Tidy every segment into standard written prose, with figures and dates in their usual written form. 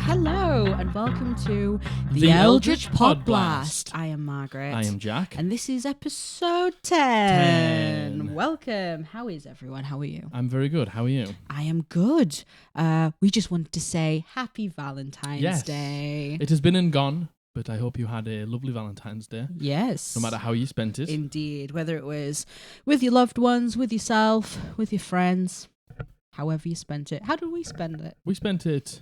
Hello and welcome to the Eldritch Podblast. I am Margaret. I am Jack. And this is episode 10. Welcome. How is everyone? How are you? I'm very good. How are you? I am good. We just wanted to say Happy Valentine's Day. It has been and gone, but I hope you had a lovely Valentine's Day. Yes. No matter how you spent it. Indeed. Whether it was with your loved ones, with yourself, with your friends, however you spent it. How did we spend it? We spent it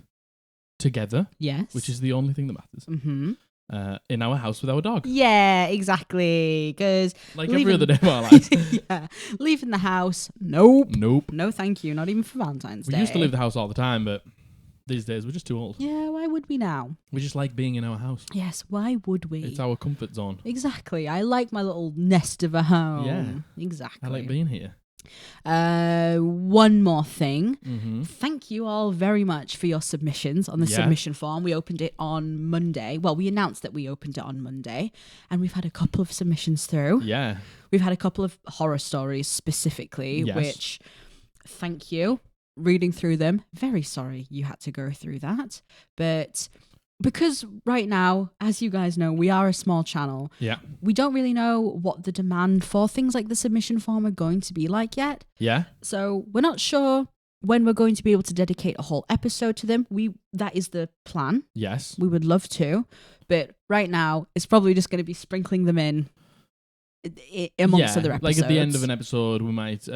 together. Yes. Which is the only thing that matters. Mm-hmm. In our house with our dog. Yeah, exactly. Because like every other day of our lives. Yeah. Leaving the house. Nope. Nope. No, thank you. Not even for Valentine's Day. We used to leave the house all the time, but these days we're just too old. Yeah, why would we now? We just like being in our house. Yes, why would we? It's our comfort zone. Exactly. I like my little nest of a home. Yeah. Exactly. I like being here. One more thing. Mm-hmm. Thank you all very much for your submissions on the submission form. We opened it on Monday. Well, we announced that we opened it on Monday, and we've had a couple of submissions through. Yeah. We've had a couple of horror stories specifically, Yes. which, thank you. Reading through them, very sorry you had to go through that. But because right now, as you guys know, we are a small channel. Yeah. We don't really know what the demand for things like the submission form are going to be like yet. Yeah. So we're not sure when we're going to be able to dedicate a whole episode to them. That is the plan. Yes. We would love to. But right now, it's probably just going to be sprinkling them in amongst other episodes. Like at the end of an episode, we might...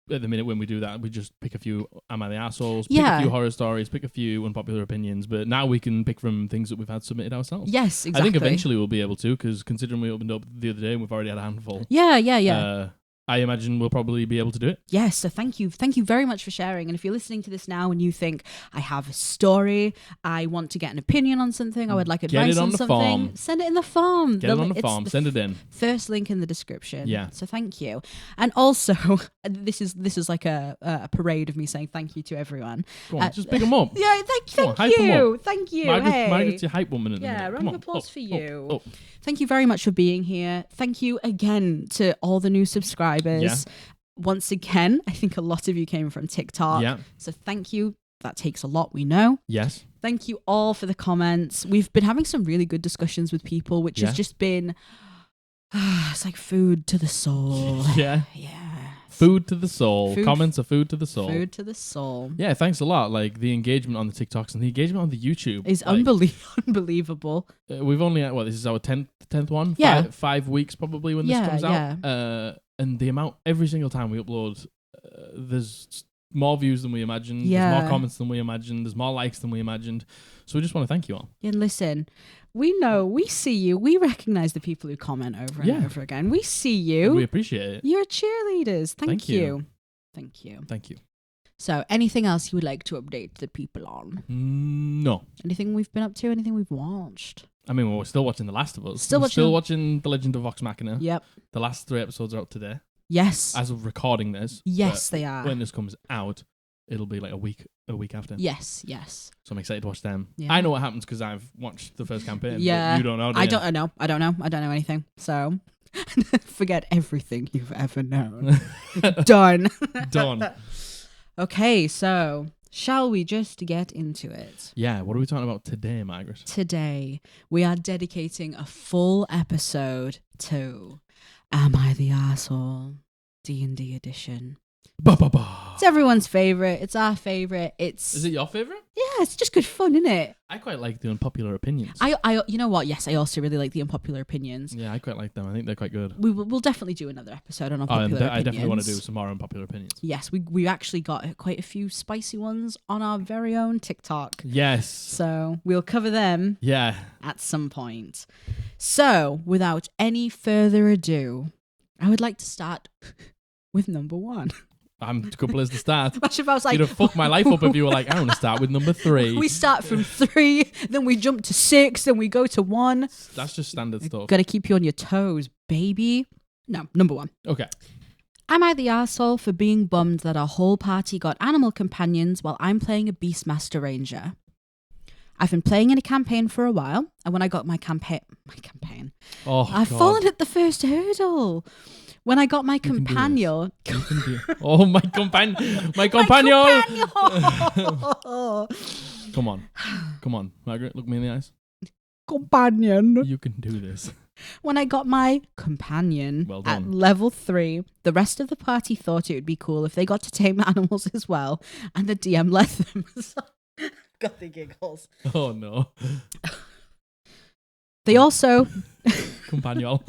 at the minute when we do that, we just pick a few Am I the Arseholes, pick a few horror stories, pick a few unpopular opinions, but now we can pick from things that we've had submitted ourselves. Yes, exactly. I think eventually we'll be able to, because considering we opened up the other day and we've already had a handful. Yeah. I imagine we'll probably be able to do it. Yes, so thank you very much for sharing. And if you're listening to this now and you think, I have a story, I want to get an opinion on something, I would like advice on something, form. Send it in the form. Get it on the form, send it in. First link in the description. Yeah. So thank you. And also, this is like a parade of me saying thank you to everyone. Go on, just pick them up. Yeah, thank you. Thank you. Margaret's your hype woman. Yeah, round of applause for you. Up. Thank you very much for being here. Thank you again to all the new subscribers. Yeah. Once again, I think a lot of you came from TikTok. Yeah. So thank you. That takes a lot, we know. Yes. Thank you all for the comments. We've been having some really good discussions with people, which has just been, it's like food to the soul. Yeah. Yeah. Food to the soul. Comments are food to the soul. Food to the soul. Yeah, thanks a lot. Like the engagement on the TikToks and the engagement on the YouTube is unbelievable. We've only had, this is our 10th one? Yeah. 5 weeks probably when this comes out. And the amount, every single time we upload, there's more views than we imagined. Yeah. There's more comments than we imagined. There's more likes than we imagined. So we just want to thank you all. And listen, we know, we see you. We recognize the people who comment over and over again. We see you. We appreciate it. You're cheerleaders. Thank you. Thank you. So anything else you would like to update the people on? No. Anything we've been up to? Anything we've watched? I mean, we're still watching The Last of Us. Still watching The Legend of Vox Machina. Yep. The last 3 episodes are out today. Yes. As of recording this. Yes, they are. When this comes out, it'll be like a week after. Yes. So I'm excited to watch them. Yeah. I know what happens because I've watched the first campaign. Yeah. But you don't know. I don't know anything. So forget everything you've ever known. Done. Okay, so shall we just get into it? Yeah, what are we talking about today, Margaret? Today, we are dedicating a full episode to Am I the Arsehole? D&D edition. It's everyone's favourite. It's our favourite. Is it your favourite? Yeah, it's just good fun, isn't it? I quite like the unpopular opinions. You know what? Yes, I also really like the unpopular opinions. Yeah, I quite like them. I think they're quite good. We'll definitely do another episode on unpopular opinions. I definitely want to do some more unpopular opinions. Yes, we actually got quite a few spicy ones on our very own TikTok. Yes. So we'll cover them. Yeah. At some point. So without any further ado, I would like to start with number 1. I'm a couple as the start. Imagine if I was like, you'd have fucked my life up if you were like, I want to start with number 3. We start from 3, then we jump to 6, then we go to 1. That's just standard stuff. Gotta keep you on your toes, baby. No, number 1. Okay. Am I the arsehole for being bummed that our whole party got animal companions while I'm playing a Beastmaster Ranger? I've been playing in a campaign for a while, and when I got my campaign, I've fallen at the first hurdle. When I got my companion... Oh, my companion! My companion! Come on, Margaret, look me in the eyes. Companion. You can do this. When I got my companion at level 3, the rest of the party thought it would be cool if they got to tame animals as well, and the DM let them. Got the giggles. Oh no. They also companion.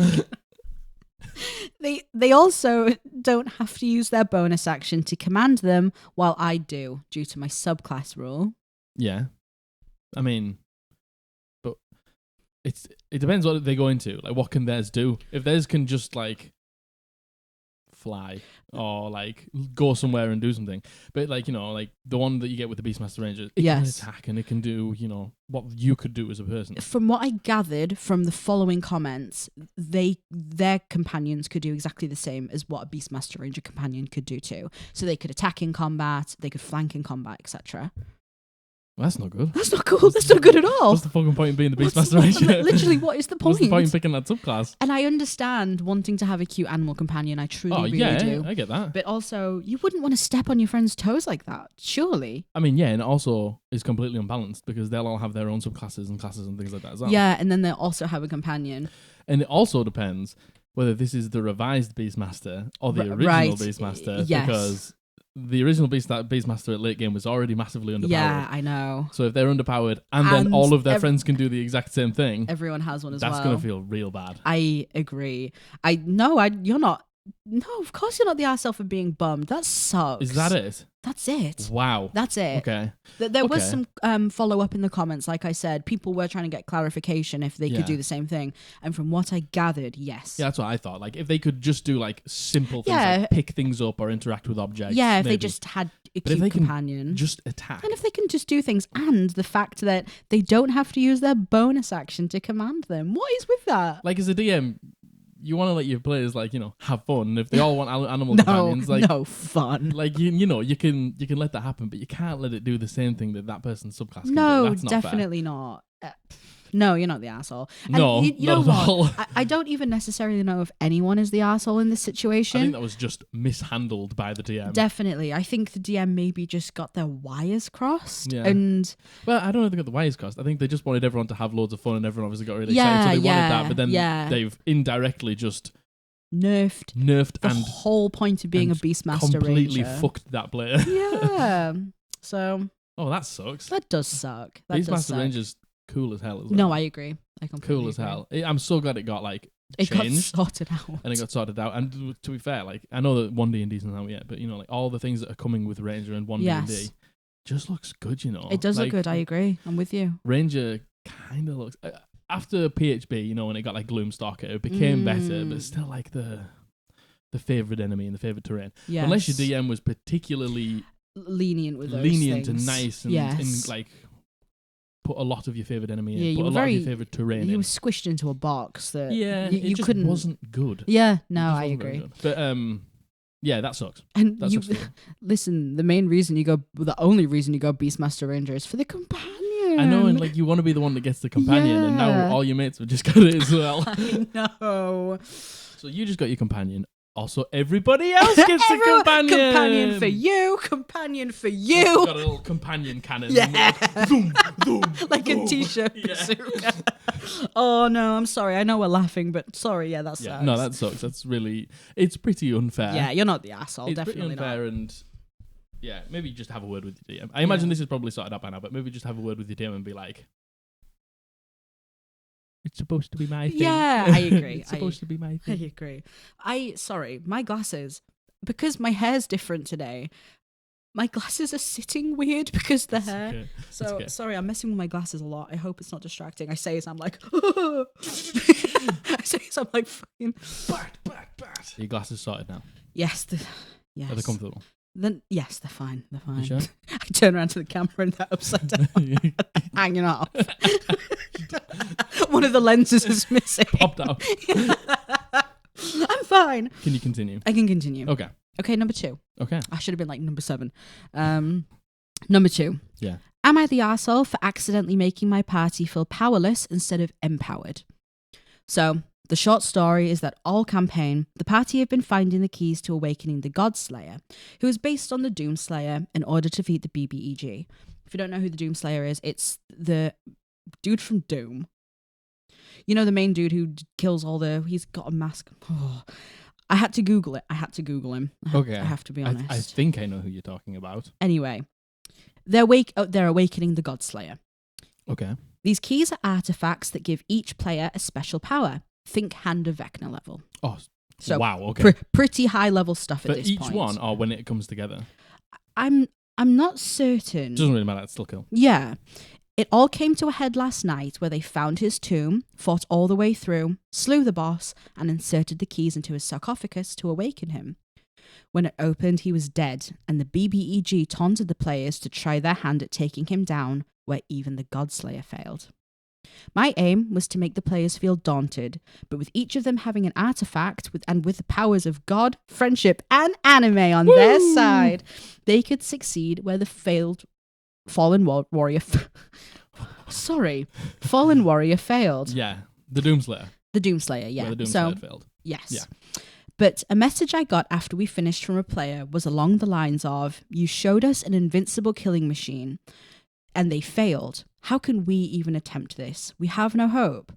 They also don't have to use their bonus action to command them, while I do, due to my subclass rule. Yeah. I mean, but it depends what they go into. Like, what can theirs do? If theirs can just, like, fly or, like, go somewhere and do something. But, like, you know, like, the one that you get with the Beastmaster Ranger, it can attack and it can do, you know, what you could do as a person. From what I gathered from the following comments, their companions could do exactly the same as what a Beastmaster Ranger companion could do too. So they could attack in combat, they could flank in combat, etc. Well, that's not good. That's not cool. That's not good at all. What's the fucking point in being the Beastmaster Ranger? Literally, what is the point? What's the point in picking that subclass? And I understand wanting to have a cute animal companion. I truly really do. I get that. But also, you wouldn't want to step on your friend's toes like that, surely. I mean, yeah, and it also is completely unbalanced because they'll all have their own subclasses and classes and things like that as well. Yeah, and then they'll also have a companion. And it also depends whether this is the revised Beastmaster or the original Beastmaster. Yes. Because the original Beastmaster at late game was already massively underpowered. Yeah, I know. So if they're underpowered and then all of their friends can do the exact same thing, everyone has one as well. That's going to feel real bad. I agree. You're not. No, of course you're not the arsehole for being bummed. That sucks. Is that it? That's it. Wow. That's it. Okay. There was some follow-up in the comments. Like I said, people were trying to get clarification if they could do the same thing. And from what I gathered, yes. Yeah, that's what I thought. Like, if they could just do, like, simple things, like pick things up or interact with objects. Yeah, if they just had a cute companion. Just attack. And if they can just do things. And the fact that they don't have to use their bonus action to command them. What is with that? Like, as a DM... You want to let your players, like, you know, have fun. If they all want animal companions, like, no fun. Like, you know, you can let that happen, but you can't let it do the same thing that person's subclass can do. No, That's not definitely fair. not. No, you're not the arsehole. And no, you know not at all. I don't even necessarily know if anyone is the arsehole in this situation. I think that was just mishandled by the DM. Definitely. I think the DM maybe just got their wires crossed. Yeah. And well, I don't know if they got the wires crossed. I think they just wanted everyone to have loads of fun and everyone obviously got really excited. So they wanted that, but then they've indirectly just... nerfed the and whole point of being a Beastmaster completely Ranger. Fucked that player. Yeah. So... Oh, that sucks. That does suck. Beastmaster Ranger's cool as hell as well. No, I agree. I completely cool as agree. hell. I'm so glad it got, like, it changed. got sorted out. And it got sorted out. And to be fair, like, I know that 1D&D isn't out yet, but, you know, like, all the things that are coming with Ranger and 1D&D just looks good, you know. It does like, look good, I agree. I'm with you. Ranger kind of looks... after PHB, you know, when it got, like, Gloomstalker, it became better, but still, like, the favourite enemy and the favourite terrain. Yes. Unless your DM was particularly... lenient with those lenient things. And nice and like... put a lot of your favourite enemy in, put a lot of your favourite terrain in. You were squished into a box that you just couldn't... wasn't good. Yeah, no, I agree. But yeah, that sucks. And that sucks listen, the only reason you go Beastmaster Ranger is for the companion. I know, and like you want to be the one that gets the companion, and now all your mates have just got it as well. I know. So you just got your companion. Also, everybody else gets a companion. Companion for you. Companion for you. Got a little companion cannon. Yeah. Zoom, zoom, like zoom. a t-shirt. Yeah. Oh, no, I'm sorry. I know we're laughing, but sorry. Yeah, that sucks. Yeah, no, that sucks. That's really... It's pretty unfair. Yeah, you're not the arsehole. It's definitely pretty unfair not. And yeah, maybe just have a word with your DM. I imagine this is probably sorted out by now, but maybe just have a word with your DM and be like... It's supposed to be my thing. Yeah, I agree. It's supposed to be my thing. I agree. Sorry, my glasses, because my hair's different today, my glasses are sitting weird because the hair. Okay. So, okay. Sorry, I'm messing with my glasses a lot. I hope it's not distracting. I say as I'm like, I say as I'm like, fucking. Bat. Your glasses sorted now? Yes. Yes. Are they comfortable? Then yes, they're fine. They're fine. You sure? I turn around to the camera and they're upside down, hanging off. One of the lenses is missing. Popped out. I'm fine. Can you continue? I can continue. Okay. Okay, number 2. Okay. I should have been like number 7. Number 2. Yeah. Am I the arsehole for accidentally making my party feel powerless instead of empowered? So, the short story is that all campaign, the party have been finding the keys to awakening the Godslayer, who is based on the Doomslayer, in order to defeat the BBEG. If you don't know who the Doomslayer is, it's the dude from Doom. You know, the main dude who kills all the... He's got a mask. Oh, I had to Google it. I had to Google him. I have to be honest. I think I know who you're talking about. Anyway, they're awakening the Godslayer. Okay. These keys are artifacts that give each player a special power. Think Hand of Vecna level. Oh, so wow. Okay. Pretty high level stuff For at this each point. one, or when it comes together? I'm not certain. Doesn't really matter. It's still cool. Yeah. It all came to a head last night where they found his tomb, fought all the way through, slew the boss, and inserted the keys into his sarcophagus to awaken him. When it opened, he was dead, and the BBEG taunted the players to try their hand at taking him down, where even the Godslayer failed. My aim was to make the players feel daunted, but with each of them having an artifact with the powers of God, friendship, and anime on their side, they could succeed where the Fallen Warrior failed. Yeah, the Doomslayer. The Doomslayer, yeah. Where the Doomslayer failed. Yes. Yeah. But a message I got after we finished from a player was along the lines of, "You showed us an invincible killing machine, and they failed. How can we even attempt this? We have no hope."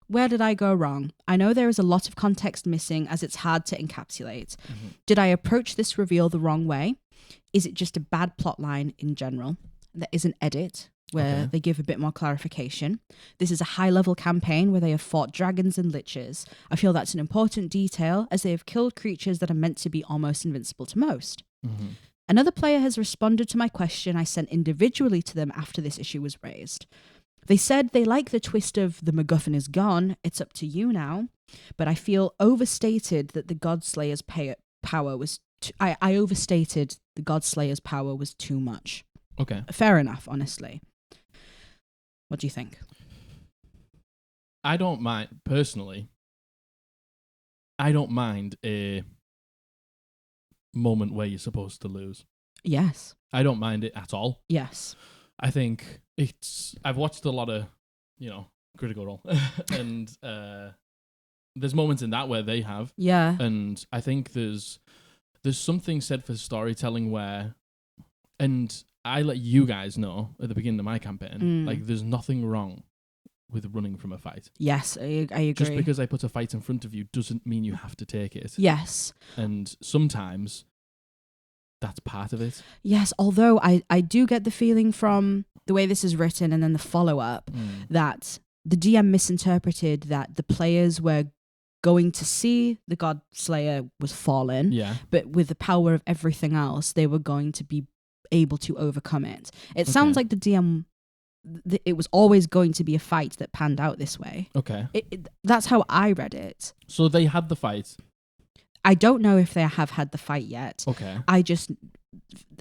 Where did I go wrong? I know there is a lot of context missing as it's hard to encapsulate. Mm-hmm. Did I approach this reveal the wrong way? Is it just a bad plotline in general? There is an edit where they give a bit more clarification. This is a high-level campaign where they have fought dragons and liches. I feel that's an important detail as they have killed creatures that are meant to be almost invincible to most. Mm-hmm. Another player has responded to my question I sent individually to them after this issue was raised. They said they like the twist of the MacGuffin is gone, it's up to you now, but I feel overstated that the Godslayer's power was... I overstated the Godslayer's power was too much. Okay. Fair enough, honestly. What do you think? I don't mind, personally, I don't mind a moment where you're supposed to lose. Yes. I don't mind it at all. Yes. I think I've watched a lot of, Critical Role. And there's moments in that where they have. Yeah. And I think there's something said for storytelling where, and I let you guys know at the beginning of my campaign, like there's nothing wrong with running from a fight. Yes, I agree. Just because I put a fight in front of you doesn't mean you have to take it. Yes. And sometimes that's part of it. Yes, although I do get the feeling from the way this is written and then the follow-up that the DM misinterpreted that the players were going to see the Godslayer was fallen, but with the power of everything else, they were going to be able to overcome it. It sounds like the DM... it was always going to be a fight that panned out this way. Okay. That's how I read it. So they had the fight. I don't know if they have had the fight yet. Okay. I just,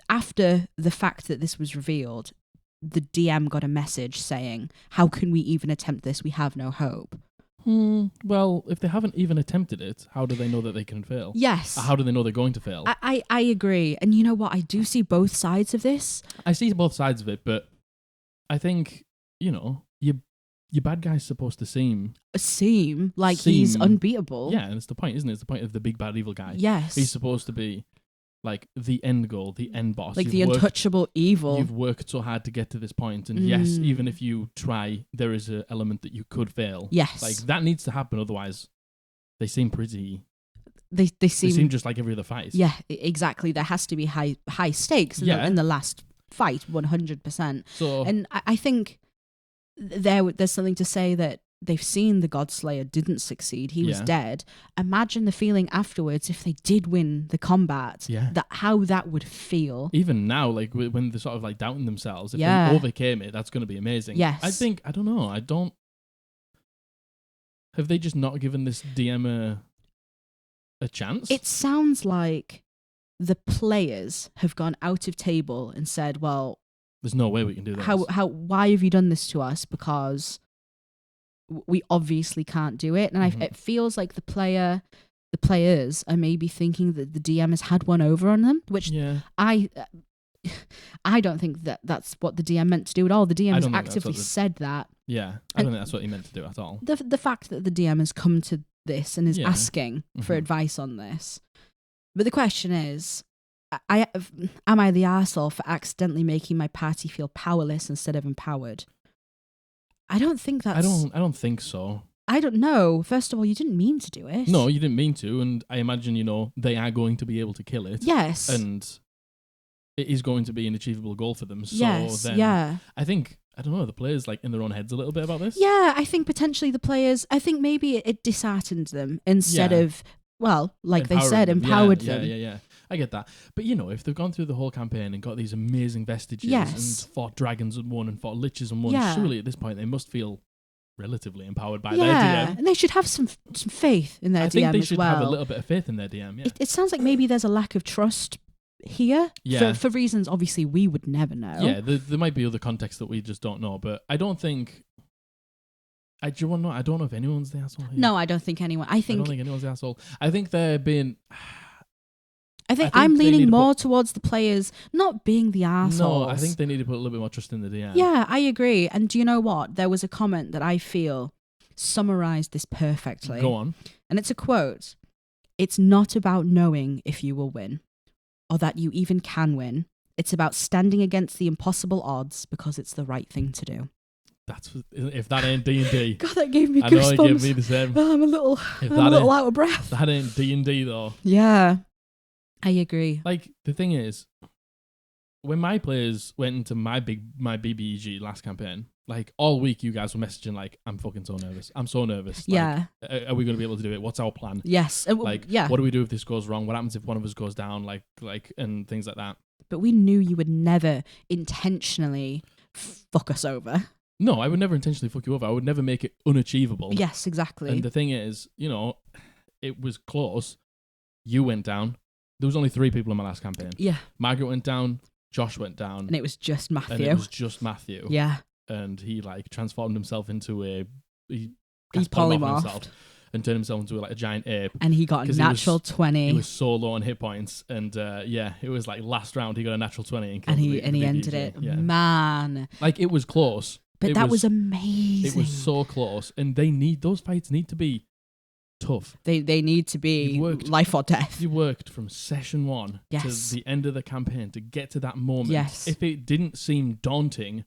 after the fact that this was revealed, the DM got a message saying, "How can we even attempt this? We have no hope." Well, if they haven't even attempted it, how do they know that they can fail? Yes. How do they know they're going to fail? I agree. And you know what? I do see both sides of this. I see both sides of it, but I think, your bad guy's supposed to seem like he's unbeatable. Yeah, and it's the point, isn't it? It's the point of the big bad evil guy. Yes. He's supposed to be like the end goal, the end boss. Like the untouchable evil. You've worked so hard to get to this point, and yes, even if you try, there is an element that you could fail. Yes. Like that needs to happen, otherwise they seem pretty... They seem just like every other fight. Yeah, exactly. There has to be high stakes in the last fight, 100%. So, and I think there's something to say that they've seen the Godslayer didn't succeed. He was dead. Imagine the feeling afterwards if they did win the combat. Yeah. How that would feel. Even now, like when they're sort of like doubting themselves, if they overcame it, that's going to be amazing. Yes. I don't know. Have they just not given this DM a chance? It sounds like the players have gone out of table and said, well, there's no way we can do this. Why have you done this to us? Because we obviously can't do it. And it feels like the players are maybe thinking that the DM has had one over on them, which I don't think that's what the DM meant to do at all. The DM has actively said that. Yeah, I don't think that's what he meant to do at all. The fact that the DM has come to this and is asking for advice on this. But the question is, am I the arsehole for accidentally making my party feel powerless instead of empowered? I don't think that's... I don't think so. I don't know. First of all, you didn't mean to do it. No, you didn't mean to, and I imagine, they are going to be able to kill it. Yes. And it is going to be an achievable goal for them. So yes, then yeah. I think, I don't know, the players like in their own heads a little bit about this. Yeah, I think potentially the players, I think maybe it disheartened them instead of, well, like they said, empowered them. Yeah. I get that. But, if they've gone through the whole campaign and got these amazing vestiges Yes. and fought dragons and won and fought liches and won, Yeah. surely at this point they must feel relatively empowered by their Yeah, DM. and they should have some faith in their DM as well. I think they should have a little bit of faith in their DM, yeah. It sounds like maybe there's a lack of trust here for reasons obviously we would never know. Yeah, there might be other contexts that we just don't know, but I don't think... I don't know if anyone's the asshole here. No, I don't think anyone... I don't think anyone's the asshole. I think they're being... I think I'm leaning more towards the players not being the assholes. No, I think they need to put a little bit more trust in the DM. Yeah, I agree. And do you know what? There was a comment that I feel summarized this perfectly. Go on. And it's a quote. It's not about knowing if you will win or that you even can win. It's about standing against the impossible odds because it's the right thing to do. If that ain't D&D. God, that gave me goosebumps. I know it gave me the same. Oh, I'm a little out of breath. That ain't D&D though. Yeah. I agree. Like, the thing is, when my players went into my BBEG last campaign, like, all week you guys were messaging, like, I'm fucking so nervous. I'm so nervous. Like, yeah. Are we going to be able to do it? What's our plan? Yes. Like, what do we do if this goes wrong? What happens if one of us goes down? Like, and things like that. But we knew you would never intentionally fuck us over. No, I would never intentionally fuck you over. I would never make it unachievable. Yes, exactly. And the thing is, it was close. You went down. There was only 3 people in my last campaign. Yeah. Margaret went down, Josh went down. And it was just Matthew. Yeah. And he transformed himself into he polymorphed himself and turned himself into a giant ape. And he got a natural 20. He was so low on hit points. And it was like last round he got a natural 20 and he ended it. Yeah. Man. Like, it was close. But that was amazing. It was so close. And those fights need to be tough. They need to be life or death. You worked from session 1 to the end of the campaign to get to that moment. Yes. If it didn't seem daunting,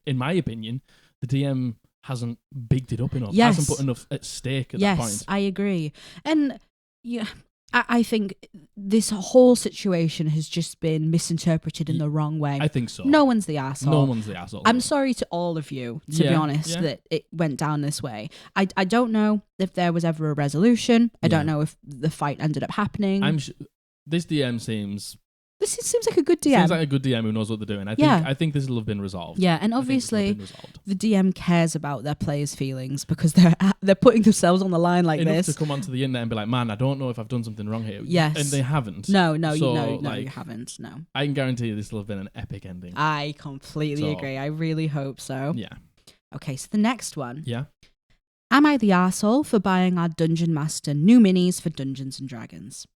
in my opinion, the DM hasn't bigged it up enough. Yes. Hasn't put enough at stake at that point. Yes, I agree. And yeah, I think this whole situation has just been misinterpreted in the wrong way. I think so. No one's the asshole. No one's the asshole. I'm sorry to all of you, to be honest, that it went down this way. I don't know if there was ever a resolution. I don't know if the fight ended up happening. This DM seems This seems like a good DM. Seems like a good DM who knows what they're doing. I think this will have been resolved. Yeah, and obviously the DM cares about their players' feelings because they're putting themselves on the line like enough this. to come onto the internet and be like, man, I don't know if I've done something wrong here. Yes. And they haven't. No, you haven't. No. I can guarantee you this will have been an epic ending. I completely agree. I really hope so. Yeah. Okay, so the next one. Yeah. Am I the arsehole for buying our Dungeon Master new minis for Dungeons and Dragons?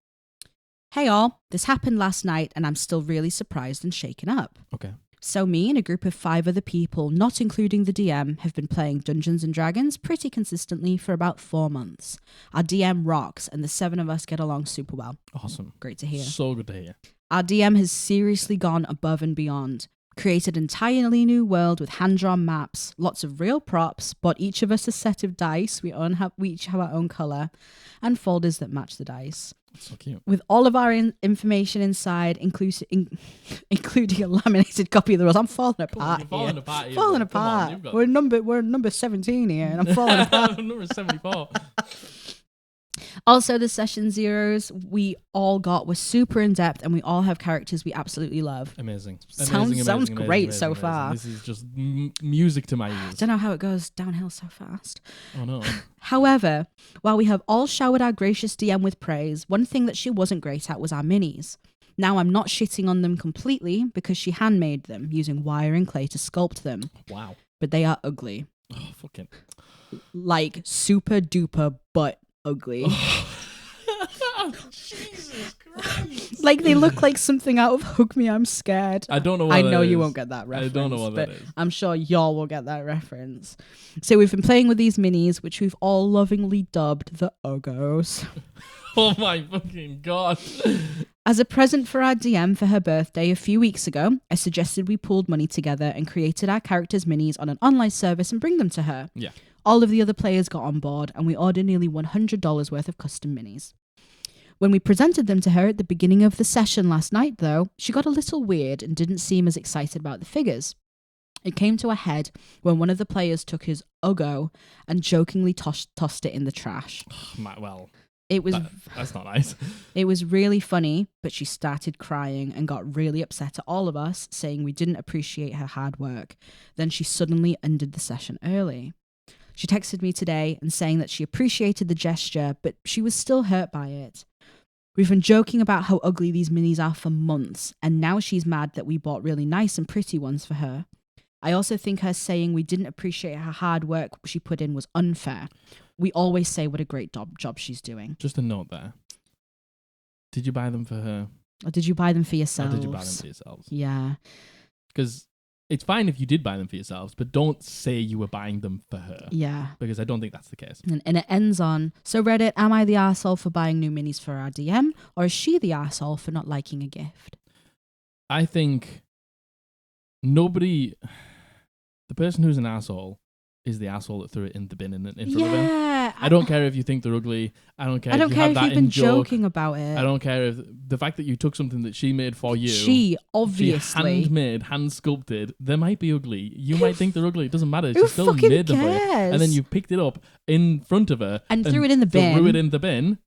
Hey all, this happened last night and I'm still really surprised and shaken up. Okay. So me and a group of 5 other people, not including the DM, have been playing Dungeons and Dragons pretty consistently for about 4 months. Our DM rocks and the 7 of us get along super well. Awesome. Great to hear. So good to hear. Our DM has seriously gone above and beyond. Created an entirely new world with hand-drawn maps, lots of real props, bought each of us a set of dice, we each have our own colour, and folders that match the dice. That's so cute. With all of our information inside, including a laminated copy of the rules. I'm falling apart here. Falling apart. We're number 17 here, and I'm falling apart. Number 74. Also, the session zeros we all got were super in depth, and we all have characters we absolutely love. Amazing. Sounds great so far. This is just music to my ears. I don't know how it goes downhill so fast. Oh no. However, while we have all showered our gracious DM with praise, one thing that she wasn't great at was our minis. Now I'm not shitting on them completely because she handmade them using wire and clay to sculpt them. Wow. But they are ugly. Oh, fucking. Like super duper butt ugly. Oh, Jesus Christ. Like they look like something out of Hug Me, I'm Scared. I don't know what I that know is. you won't get that reference. I don't know what that is. I'm sure y'all will get that reference. So we've been playing with these minis, which we've all lovingly dubbed the Uggos. Oh my fucking God. As a present for our DM for her birthday a few weeks ago, I suggested we pooled money together and created our characters' minis on an online service and bring them to her. Yeah. All of the other players got on board and we ordered nearly $100 worth of custom minis. When we presented them to her at the beginning of the session last night, though, she got a little weird and didn't seem as excited about the figures. It came to a head when one of the players took his Uggo and jokingly tossed it in the trash. Well, It was that's not nice. It was really funny, but she started crying and got really upset at all of us, saying we didn't appreciate her hard work. Then she suddenly ended the session early. She texted me today and saying that she appreciated the gesture, but she was still hurt by it. We've been joking about how ugly these minis are for months, and now she's mad that we bought really nice and pretty ones for her. I also think her saying we didn't appreciate her hard work she put in was unfair. We always say what a great job she's doing. Just a note there. Did you buy them for her? Or did you buy them for yourselves? Or did you buy them for yourselves? Yeah. Because it's fine if you did buy them for yourselves, but don't say you were buying them for her. Yeah. Because I don't think that's the case. And it ends on, so Reddit, am I the arsehole for buying new minis for our DM? Or is she the arsehole for not liking a gift? I think the person who's an arsehole is the arsehole that threw it in the bin in front of him. Yeah. I don't care if you think they're ugly. I don't care if you have that you've been in joke. joking about it. I don't care if the fact that you took something that she made for you. She obviously handmade, hand sculpted. They might be ugly. You might think they're ugly. It doesn't matter. She Who still fucking made them for you. cares? And then you picked it up in front of her and threw it in the bin. Threw it in the bin.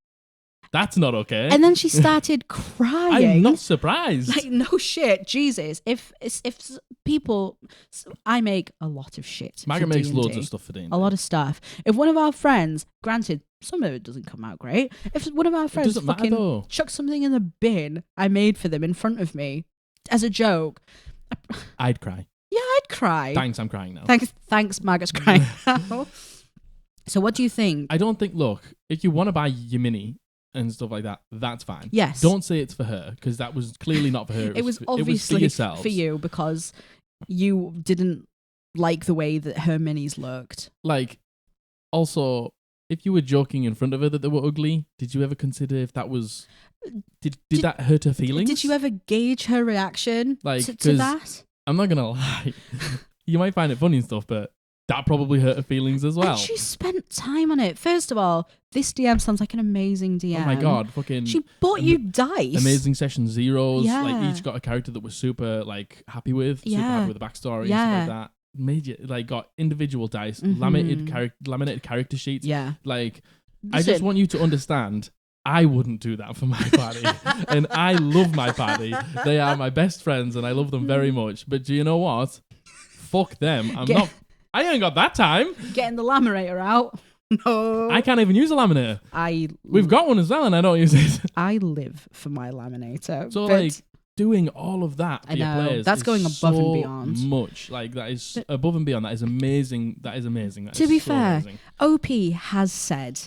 That's not okay. And then she started crying. I'm not surprised. Like, no shit, Jesus. If people, I make a lot of shit. Margaret for makes D&D. loads of stuff for D&D. A lot of stuff. If one of our friends, granted, some of it doesn't come out great. If one of our friends fucking chucks something in the bin I made for them in front of me as a joke, I'd cry. Yeah, I'd cry. Thanks, I'm crying now. Thanks, Margaret's crying now. So what do you think? I don't think, look, if you want to buy your mini and stuff like that, that's fine. Yes. Don't say it's for her, because that was clearly not for her. It was obviously for yourselves. for you, because you didn't like the way that her minis looked. Like, also, if you were joking in front of her that they were ugly, did you ever consider if that was... Did that hurt her feelings? Did you ever gauge her reaction to that? I'm not going to lie. You might find it funny and stuff, but that probably hurt her feelings as well. And she spent time on it. First of all, this DM sounds like an amazing DM. Oh my God, fucking... She bought you dice. Amazing session zeros. Yeah. Like, each got a character that was super, like, happy with. Super happy with the backstory and stuff like that. Made you, like, got individual dice, laminated character sheets. Yeah. Like, I just want you to understand... I wouldn't do that for my party. And I love my party. They are my best friends and I love them very much. But do you know what? Fuck them. I ain't got that time. Getting the laminator out. No. I can't even use a laminator. We've got one as well and I don't use it. I live for my laminator. So like doing all of that for your players. That's going above and beyond. Much. Like that is above and beyond. That is amazing. That is amazing. To be fair, OP has said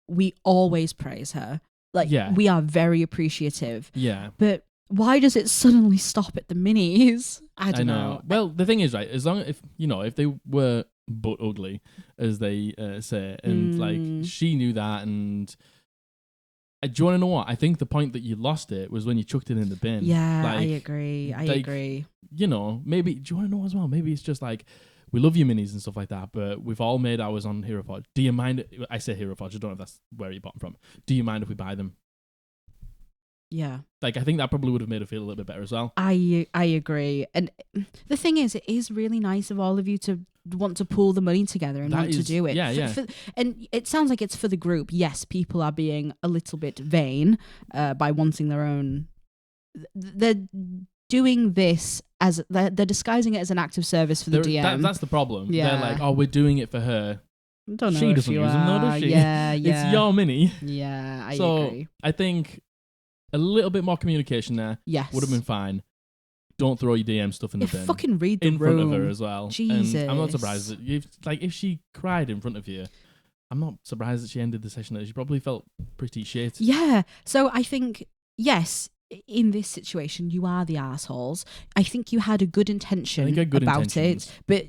we always praise her. Like, we are very appreciative. Yeah. But why does it suddenly stop at the minis? I don't know. Well, the thing is, right, as long as, if they were butt ugly, as they say, and like she knew that, and do you want to know what? I think the point that you lost it was when you chucked it in the bin. Yeah, like, I agree. I agree. Maybe, do you want to know as well? Maybe it's just like, we love your minis and stuff like that, but we've all made ours on Hero Forge. Do you mind? I say Hero Forge. I don't know if that's where you bought them from. Do you mind if we buy them? Yeah. Like, I think that probably would have made her feel a little bit better as well. I agree. And the thing is, it is really nice of all of you to want to pool the money together and to do it. Yeah, and it sounds like it's for the group. Yes, people are being a little bit vain by wanting their own... They're doing this as they're disguising it as an act of service for the DM. That's the problem. Yeah. They're like, oh, we're doing it for her. Don't know. She doesn't use them, though, does she? Yeah. It's your mini. Yeah, I so agree. I think a little bit more communication there would have been fine. Don't throw your DM stuff in the bin. Fucking read the in room. front of her as well. Jesus. And I'm not surprised that if she cried in front of you, I'm not surprised that she ended the session. She probably felt pretty shit. Yeah. So I think, yes, in this situation, you are the assholes. I think you had a good intention about it, but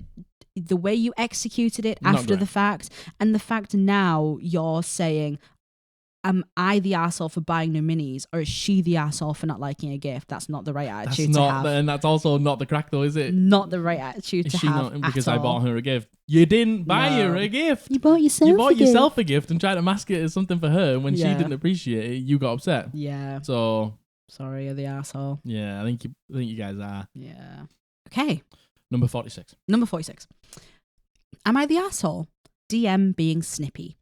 the way you executed it after the fact, and the fact now you're saying, am I the arsehole for buying new minis, or is she the arsehole for not liking a gift? That's not the right attitude to have. And that's also not the crack, though, is it? Not the right attitude to have. Not, because at I all. bought her a gift. You didn't buy her a gift. You bought yourself. You bought yourself a gift and tried to mask it as something for her. When she didn't appreciate it, you got upset. Yeah. So sorry, you're the arsehole. Yeah, I think you guys are. Yeah. Okay. Number 46. Number 46. Am I the arsehole? DM being snippy.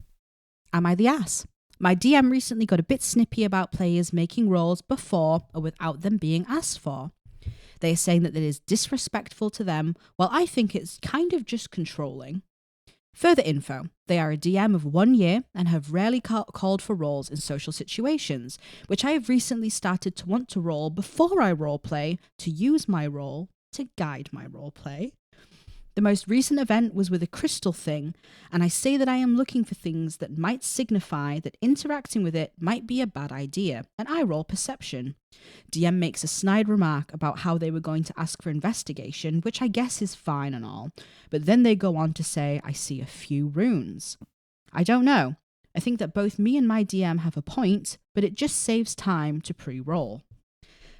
Am I the ass? My DM recently got a bit snippy about players making rolls before or without them being asked for. They are saying that it is disrespectful to them, while I think it's kind of just controlling. Further info, they are a DM of 1 year and have rarely called for rolls in social situations, which I have recently started to want to roll before I roleplay to use my roll to guide my roleplay. The most recent event was with a crystal thing, and I say that I am looking for things that might signify that interacting with it might be a bad idea, and I roll perception. DM makes a snide remark about how they were going to ask for investigation, which I guess is fine and all, but then they go on to say I see a few runes. I don't know. I think that both me and my DM have a point, but it just saves time to pre-roll.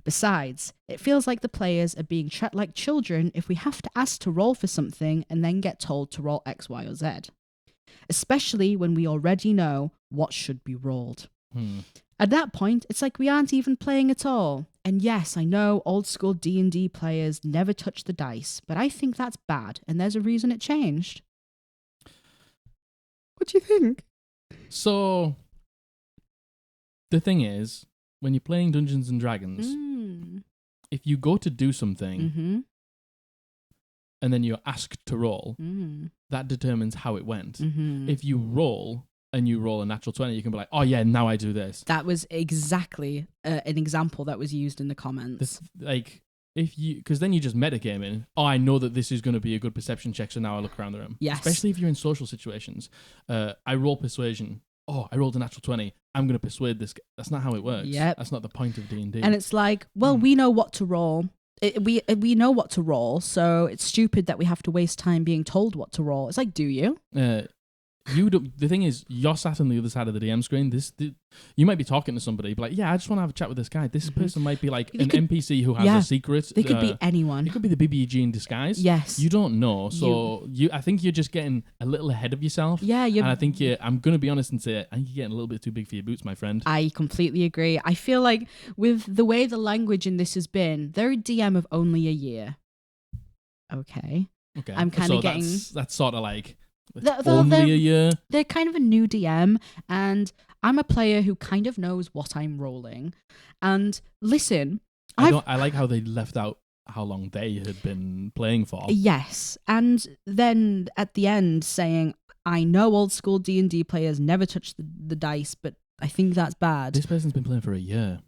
Besides, it feels like the players are being treated like children if we have to ask to roll for something and then get told to roll X, Y, or Z. Especially when we already know what should be rolled. At that point, it's like we aren't even playing at all. And yes, I know old school D&D players never touch the dice, but I think that's bad, and there's a reason it changed. What do you think? So, the thing is, when you're playing Dungeons and Dragons, if you go to do something and then you're asked to roll, that determines how it went. If you roll and you roll a natural 20, you can be like, oh yeah, now I do this. That was exactly an example that was used in the comments. Because then you just metagaming. Oh, I know that this is going to be a good perception check, so now I look around the room. Yes. Especially if you're in social situations. I roll persuasion. Oh, I rolled a natural 20. I'm going to persuade this guy. That's not how it works. Yep. That's not the point of D&D. And it's like, well, we know what to roll. We know what to roll, so it's stupid that we have to waste time being told what to roll. It's like, do you? The thing is, you're sat on the other side of the DM screen. You might be talking to somebody, but like, yeah, I just want to have a chat with this guy. This person might be like NPC who has a secret. They could be anyone. It could be the BBG in disguise. Yes. You don't know. So I think you're just getting a little ahead of yourself. Yeah. And I think I'm going to be honest and say, I think you're getting a little bit too big for your boots, my friend. I completely agree. I feel like with the way the language in this has been, they're a DM of only a year. Okay. I'm kind of getting... That's sort of like... Only a year. They're kind of a new DM, and I'm a player who kind of knows what I'm rolling. And listen, I like how they left out how long they had been playing for. Yes, and then at the end saying, I know old school D&D players never touch the dice, but I think that's bad. This person's been playing for a year.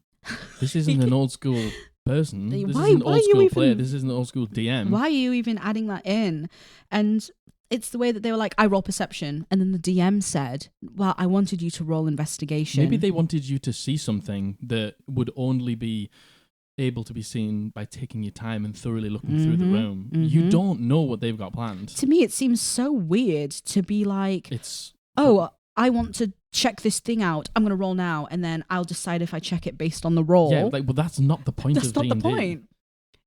This isn't an old school person. This Why isn't an old school even, player. This isn't an old school DM. Why are you even adding that in? And it's the way that they were like, I roll perception. And then the DM said, well, I wanted you to roll investigation. Maybe they wanted you to see something that would only be able to be seen by taking your time and thoroughly looking through the room. You don't know what they've got planned. To me, it seems so weird to be like, I want to check this thing out. I'm going to roll now, and then I'll decide if I check it based on the roll. Yeah, well, that's not the point of D&D. That's not the point.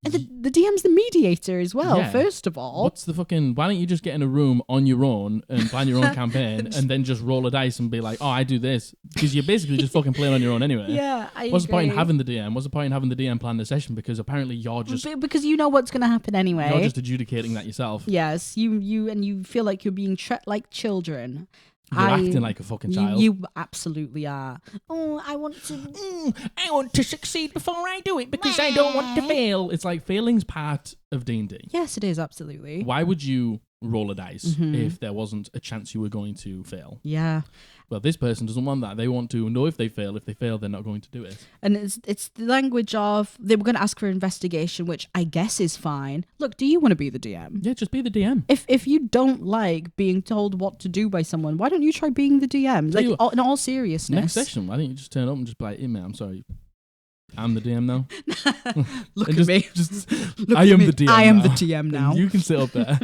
And the DM's the mediator as well, first of all. What's the fucking... Why don't you just get in a room on your own and plan your own campaign and then just roll a dice and be like, oh, I do this? Because you're basically just fucking playing on your own anyway. Yeah, What's the point in having the DM? What's the point in having the DM plan the session? Because apparently you're just... Because you know what's going to happen anyway. You're just adjudicating that yourself. Yes, you feel like you're being treated like children. You're acting like a fucking child. You absolutely are. Oh, I want to succeed before I do it because I don't want to fail. It's like failing's part of D&D. Yes, it is, absolutely. Why would you roll a dice if there wasn't a chance you were going to fail? Yeah. Well, this person doesn't want that. They want to know if they fail. If they fail, they're not going to do it. And it's the language of, they were going to ask for investigation, which I guess is fine. Look, do you want to be the DM? Yeah, just be the DM. If you don't like being told what to do by someone, why don't you try being the DM? Like, in all seriousness. Next session, why don't you just turn up and just be like, hey, man, I'm sorry. I'm the DM now. Look at me. I am the DM I am now. the DM now. And you can sit up there.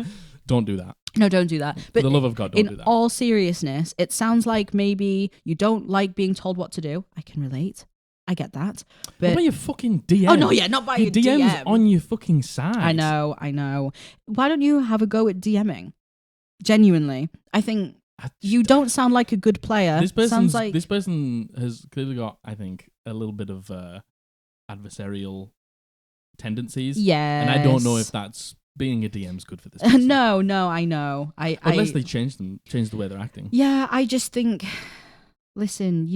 Don't do that. No, don't do that. For But the love of God, don't do in that. all seriousness, it sounds like maybe you don't like being told what to do. I can relate. I get that. What But about your fucking DM? oh no, yeah, not by your your DM's DM. on your fucking side. I know. Why don't you have a go at DMing? Genuinely, I think you don't sound like a good player. This Sounds person has clearly got, I think, a little bit of adversarial tendencies. yeah, And I don't know if that's being a DM's good for this person. no, I know. Unless they change the way they're acting. Yeah, I just think. Listen,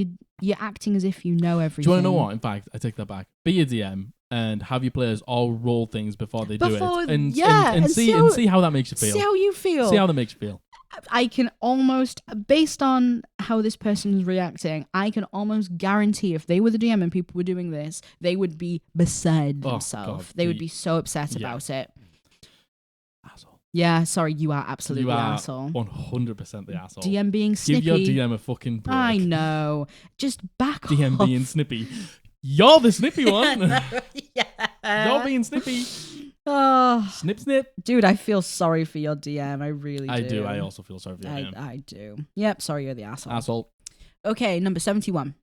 you're acting as if you know everything. Do you want to know what? In fact, I take that back. Be a DM and have your players all roll things before they do it, and see how that makes you feel. See how you feel. See how that makes you feel. I can almost, based on how this person is reacting, I can almost guarantee if they were the DM and people were doing this, they would be beside themselves. They would be so upset about it. Asshole. Yeah, sorry, you are absolutely the asshole. 100% the asshole. DM being snippy. Give your DM a fucking break. I know. Just back DM off. being snippy. You're the snippy one. Yeah. You're being snippy. Oh, Snip, snip. dude, I feel sorry for your DM. I really do. I do. I also feel sorry for your DM. I do. Yep, sorry, you're the asshole. Asshole. Okay, number 71.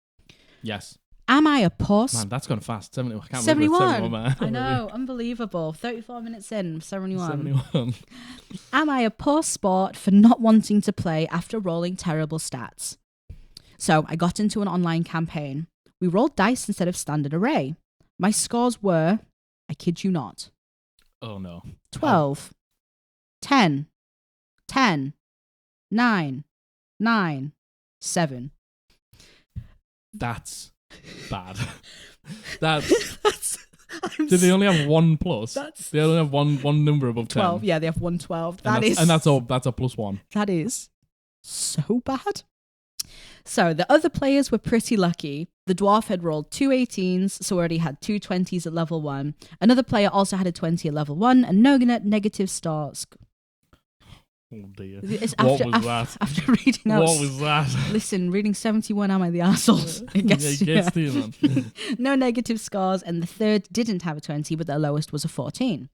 Yes. Am I a puss? Man, that's gone fast. 71. I can't 71. Believe it's 71, man. I know, unbelievable. 34 minutes in, 71. 71. Am I a poor sport for not wanting to play after rolling terrible stats? So I got into an online campaign. We rolled dice instead of standard array. My scores were, I kid you not, Oh, no. 12, 10, 10, 9, 9, 7. That's bad. Did they only have one plus? They only have one number above 10. 12. Yeah, they have 112. And that's a +1. That is so bad. So the other players were pretty lucky. The dwarf had rolled 2 18s, so already had 2 20s at level 1. Another player also had a 20 at level 1 and no negative stars. Oh dear. What was that? After reading out. What was that? Listen, reading 71, am I the arsehole? It gets to you, man. No negative scores, and the third didn't have a 20, but their lowest was a 14.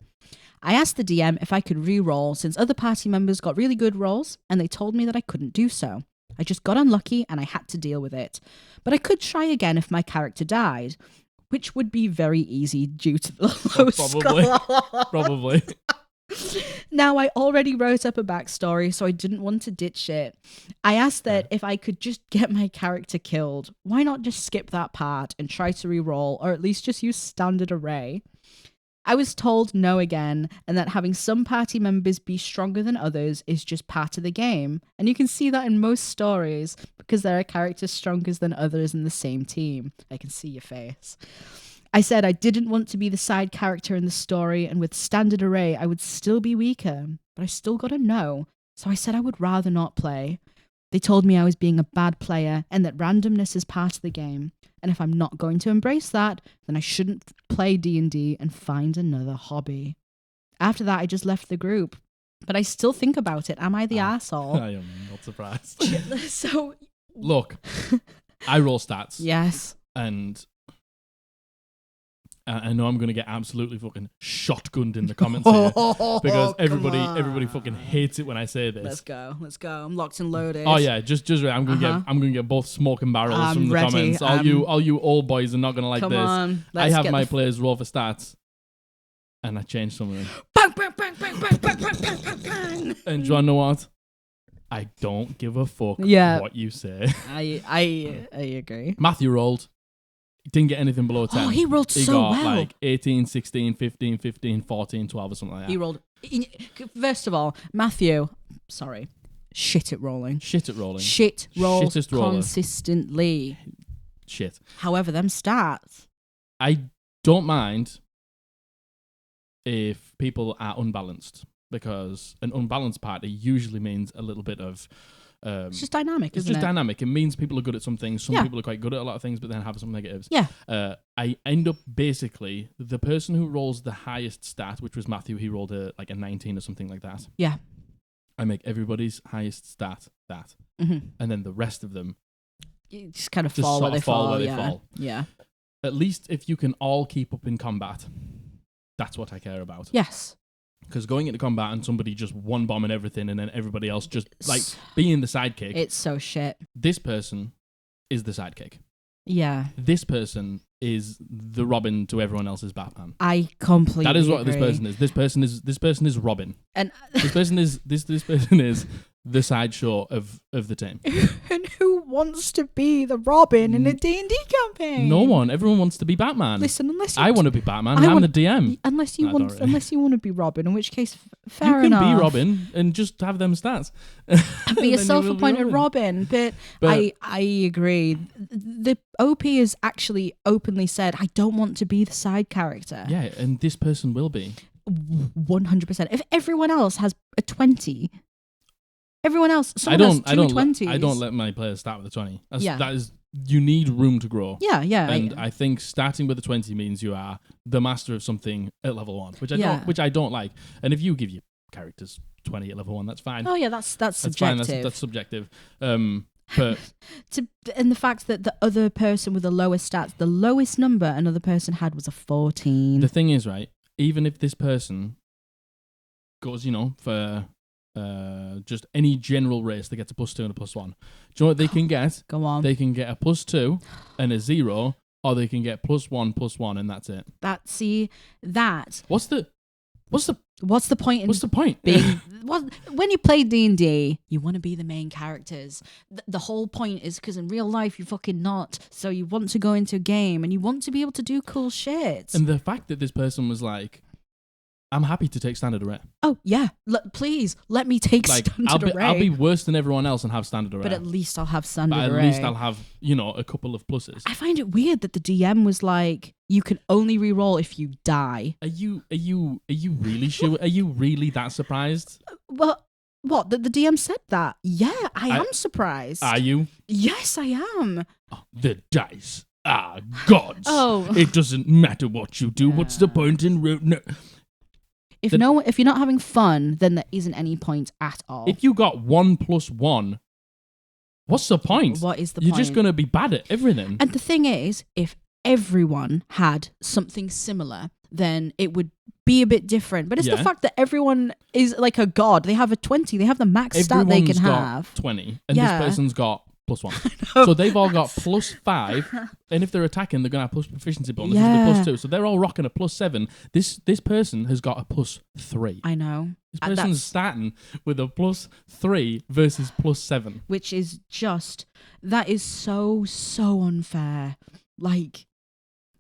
I asked the DM if I could re-roll since other party members got really good rolls, and they told me that I couldn't do so. I just got unlucky and I had to deal with it. But I could try again if my character died, which would be very easy due to the low score. Probably. Now, I already wrote up a backstory, so I didn't want to ditch it. I asked that if I could just get my character killed, why not just skip that part and try to re-roll, or at least just use standard array? I was told no again, and that having some party members be stronger than others is just part of the game. And you can see that in most stories, because there are characters stronger than others in the same team. I can see your face. I said I didn't want to be the side character in the story, and with standard array, I would still be weaker, but I still got a no, so I said I would rather not play. They told me I was being a bad player, and that randomness is part of the game, and if I'm not going to embrace that, then I shouldn't play D&D and find another hobby. After that, I just left the group, but I still think about it. Am I the arsehole? I am not surprised. So, look, I roll stats. Yes. And I know I'm going to get absolutely fucking shotgunned in the comments here because everybody fucking hates it when I say this. Let's go. I'm locked and loaded. Oh yeah, just right. I'm gonna get both smoke and barrels from the comments. All you old boys are not gonna like come this. On, I have my players roll for stats, and I changed some of them. Bang, bang, bang, bang, bang, bang, bang, bang, bang, bang. And do you know what? I don't give a fuck what you say. I agree. Matthew rolled. Didn't get anything below 10. Oh, he rolled so well. He got like 18, 16, 15, 15, 14, 12 or something like that. He rolled... First of all, Matthew, sorry, shit at rolling. Shit at rolling. Shit rolls Shittest roller. Consistently. Shit. However, them stats. I don't mind if people are unbalanced, because an unbalanced party usually means a little bit of... it's just dynamic, isn't it? It's just dynamic. It means people are good at some things. Some people are quite good at a lot of things, but then have some negatives. Yeah. I end up basically, the person who rolls the highest stat, which was Matthew, he rolled a 19 or something like that. Yeah. I make everybody's highest stat that. Mm-hmm. And then the rest of them you just kind of fall where they fall. Yeah. At least if you can all keep up in combat, that's what I care about. Yes. Because going into combat and somebody just one bombing everything and then everybody else just like being the sidekick. It's so shit. This person is the sidekick. Yeah. This person is the Robin to everyone else's Batman. I completely That is what agree. this person is. This person is Robin. And this person is the sideshow of the team. and who wants to be the Robin in a D&D campaign? No one. Everyone wants to be Batman. Listen, unless I want to be Batman. I'm the DM. Unless you want to be Robin, in which case, You fair can enough. be Robin and just have them stats. And be a Then you will be self-appointed Robin. But I agree. The OP has actually openly said, I don't want to be the side character. Yeah, and this person will be. 100%. If everyone else has a 20, everyone else, I someone don't has two 20s. I don't let my players start with a 20. Yeah. That is, you need room to grow. Yeah. And I think starting with a 20 means you are the master of something at level 1, which I don't like. And if you give your characters 20 at level 1, that's fine. Oh yeah, that's subjective. Fine. That's subjective. But and the fact that the other person with the lowest stats, the lowest number another person had was a 14. the thing is, right, even if this person goes, for just any general race, they get a +2 and a +1. Do you know what they can get? Go on. They can get a +2 and a 0, or they can get +1, and that's it. What's the point? What's the point? When you play D&D, you want to be the main characters. The whole point is because in real life you're fucking not. So you want to go into a game and you want to be able to do cool shit. And the fact that this person was like, I'm happy to take standard array. Oh yeah, please let me take standard array. I'll be worse than everyone else and have standard array. But at least I'll have standard At array. least I'll have, a couple of pluses. I find it weird that the DM was like, you can only reroll if you die. Are you really sure? Are you really that surprised? Well, what? The DM said that? Yeah, I am surprised. Are you? Yes, I am. Oh, the dice are gods. Oh. It doesn't matter what you do. Yeah. What's the point in... No. If you're not having fun, then there isn't any point at all. If you got 1+1, what's the point? What is the You're point? just going to be bad at everything. And the thing is, if everyone had something similar, then it would be a bit different. But it's the fact that everyone is like a god. They have a 20. They have the max stat they can have. 20, and this person's got +1. know. So they've all got +5, and if they're attacking, they're going to have plus proficiency bonuses with +2. So they're all rocking a +7. This person has got a +3. I know. This person's starting with a +3 versus +7. Which is that is so unfair. Like,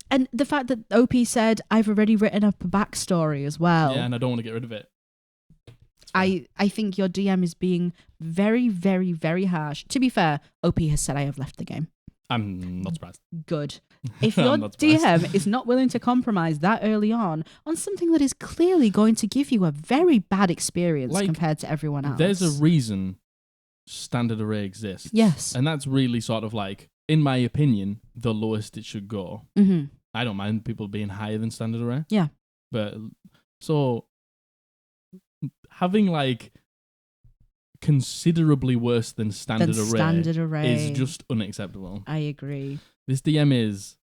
and the fact that OP said, I've already written up a backstory as well. Yeah, and I don't want to get rid of it. I think your DM is being very, very, very harsh. To be fair, OP has said I have left the game. I'm not surprised. Good. If your DM is not willing to compromise that early on something that is clearly going to give you a very bad experience compared to everyone else. There's a reason standard array exists. Yes. And that's really sort of like, in my opinion, the lowest it should go. Mm-hmm. I don't mind people being higher than standard array. Yeah. But so having like considerably worse than standard array is just unacceptable. I agree. This DM is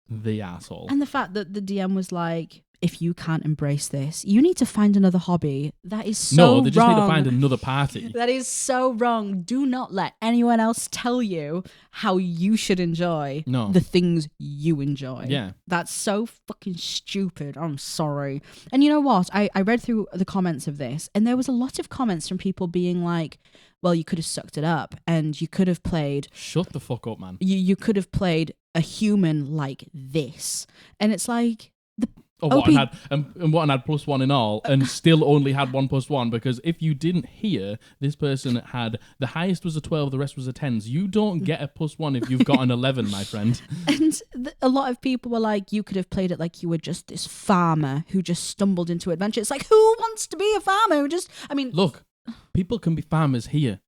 the asshole. And the fact that the DM was like, if you can't embrace this, you need to find another hobby. That is so wrong. No, they just need to find another party. That is so wrong. Do not let anyone else tell you how you should enjoy the things you enjoy. Yeah. That's so fucking stupid. I'm sorry. And you know what? I read through the comments of this, and there was a lot of comments from people being like, well, you could have sucked it up, and you could have played... Shut the fuck up, man. You could have played a human like this. And it's like... What and had +1 in all, and still only had 1+1, because if you didn't hear, this person had the highest was a 12, the rest was a 10. So you don't get a +1 if you've got an 11, my friend. And a lot of people were like, you could have played it like you were just this farmer who just stumbled into adventure. It's like, who wants to be a farmer? Look, people can be farmers here.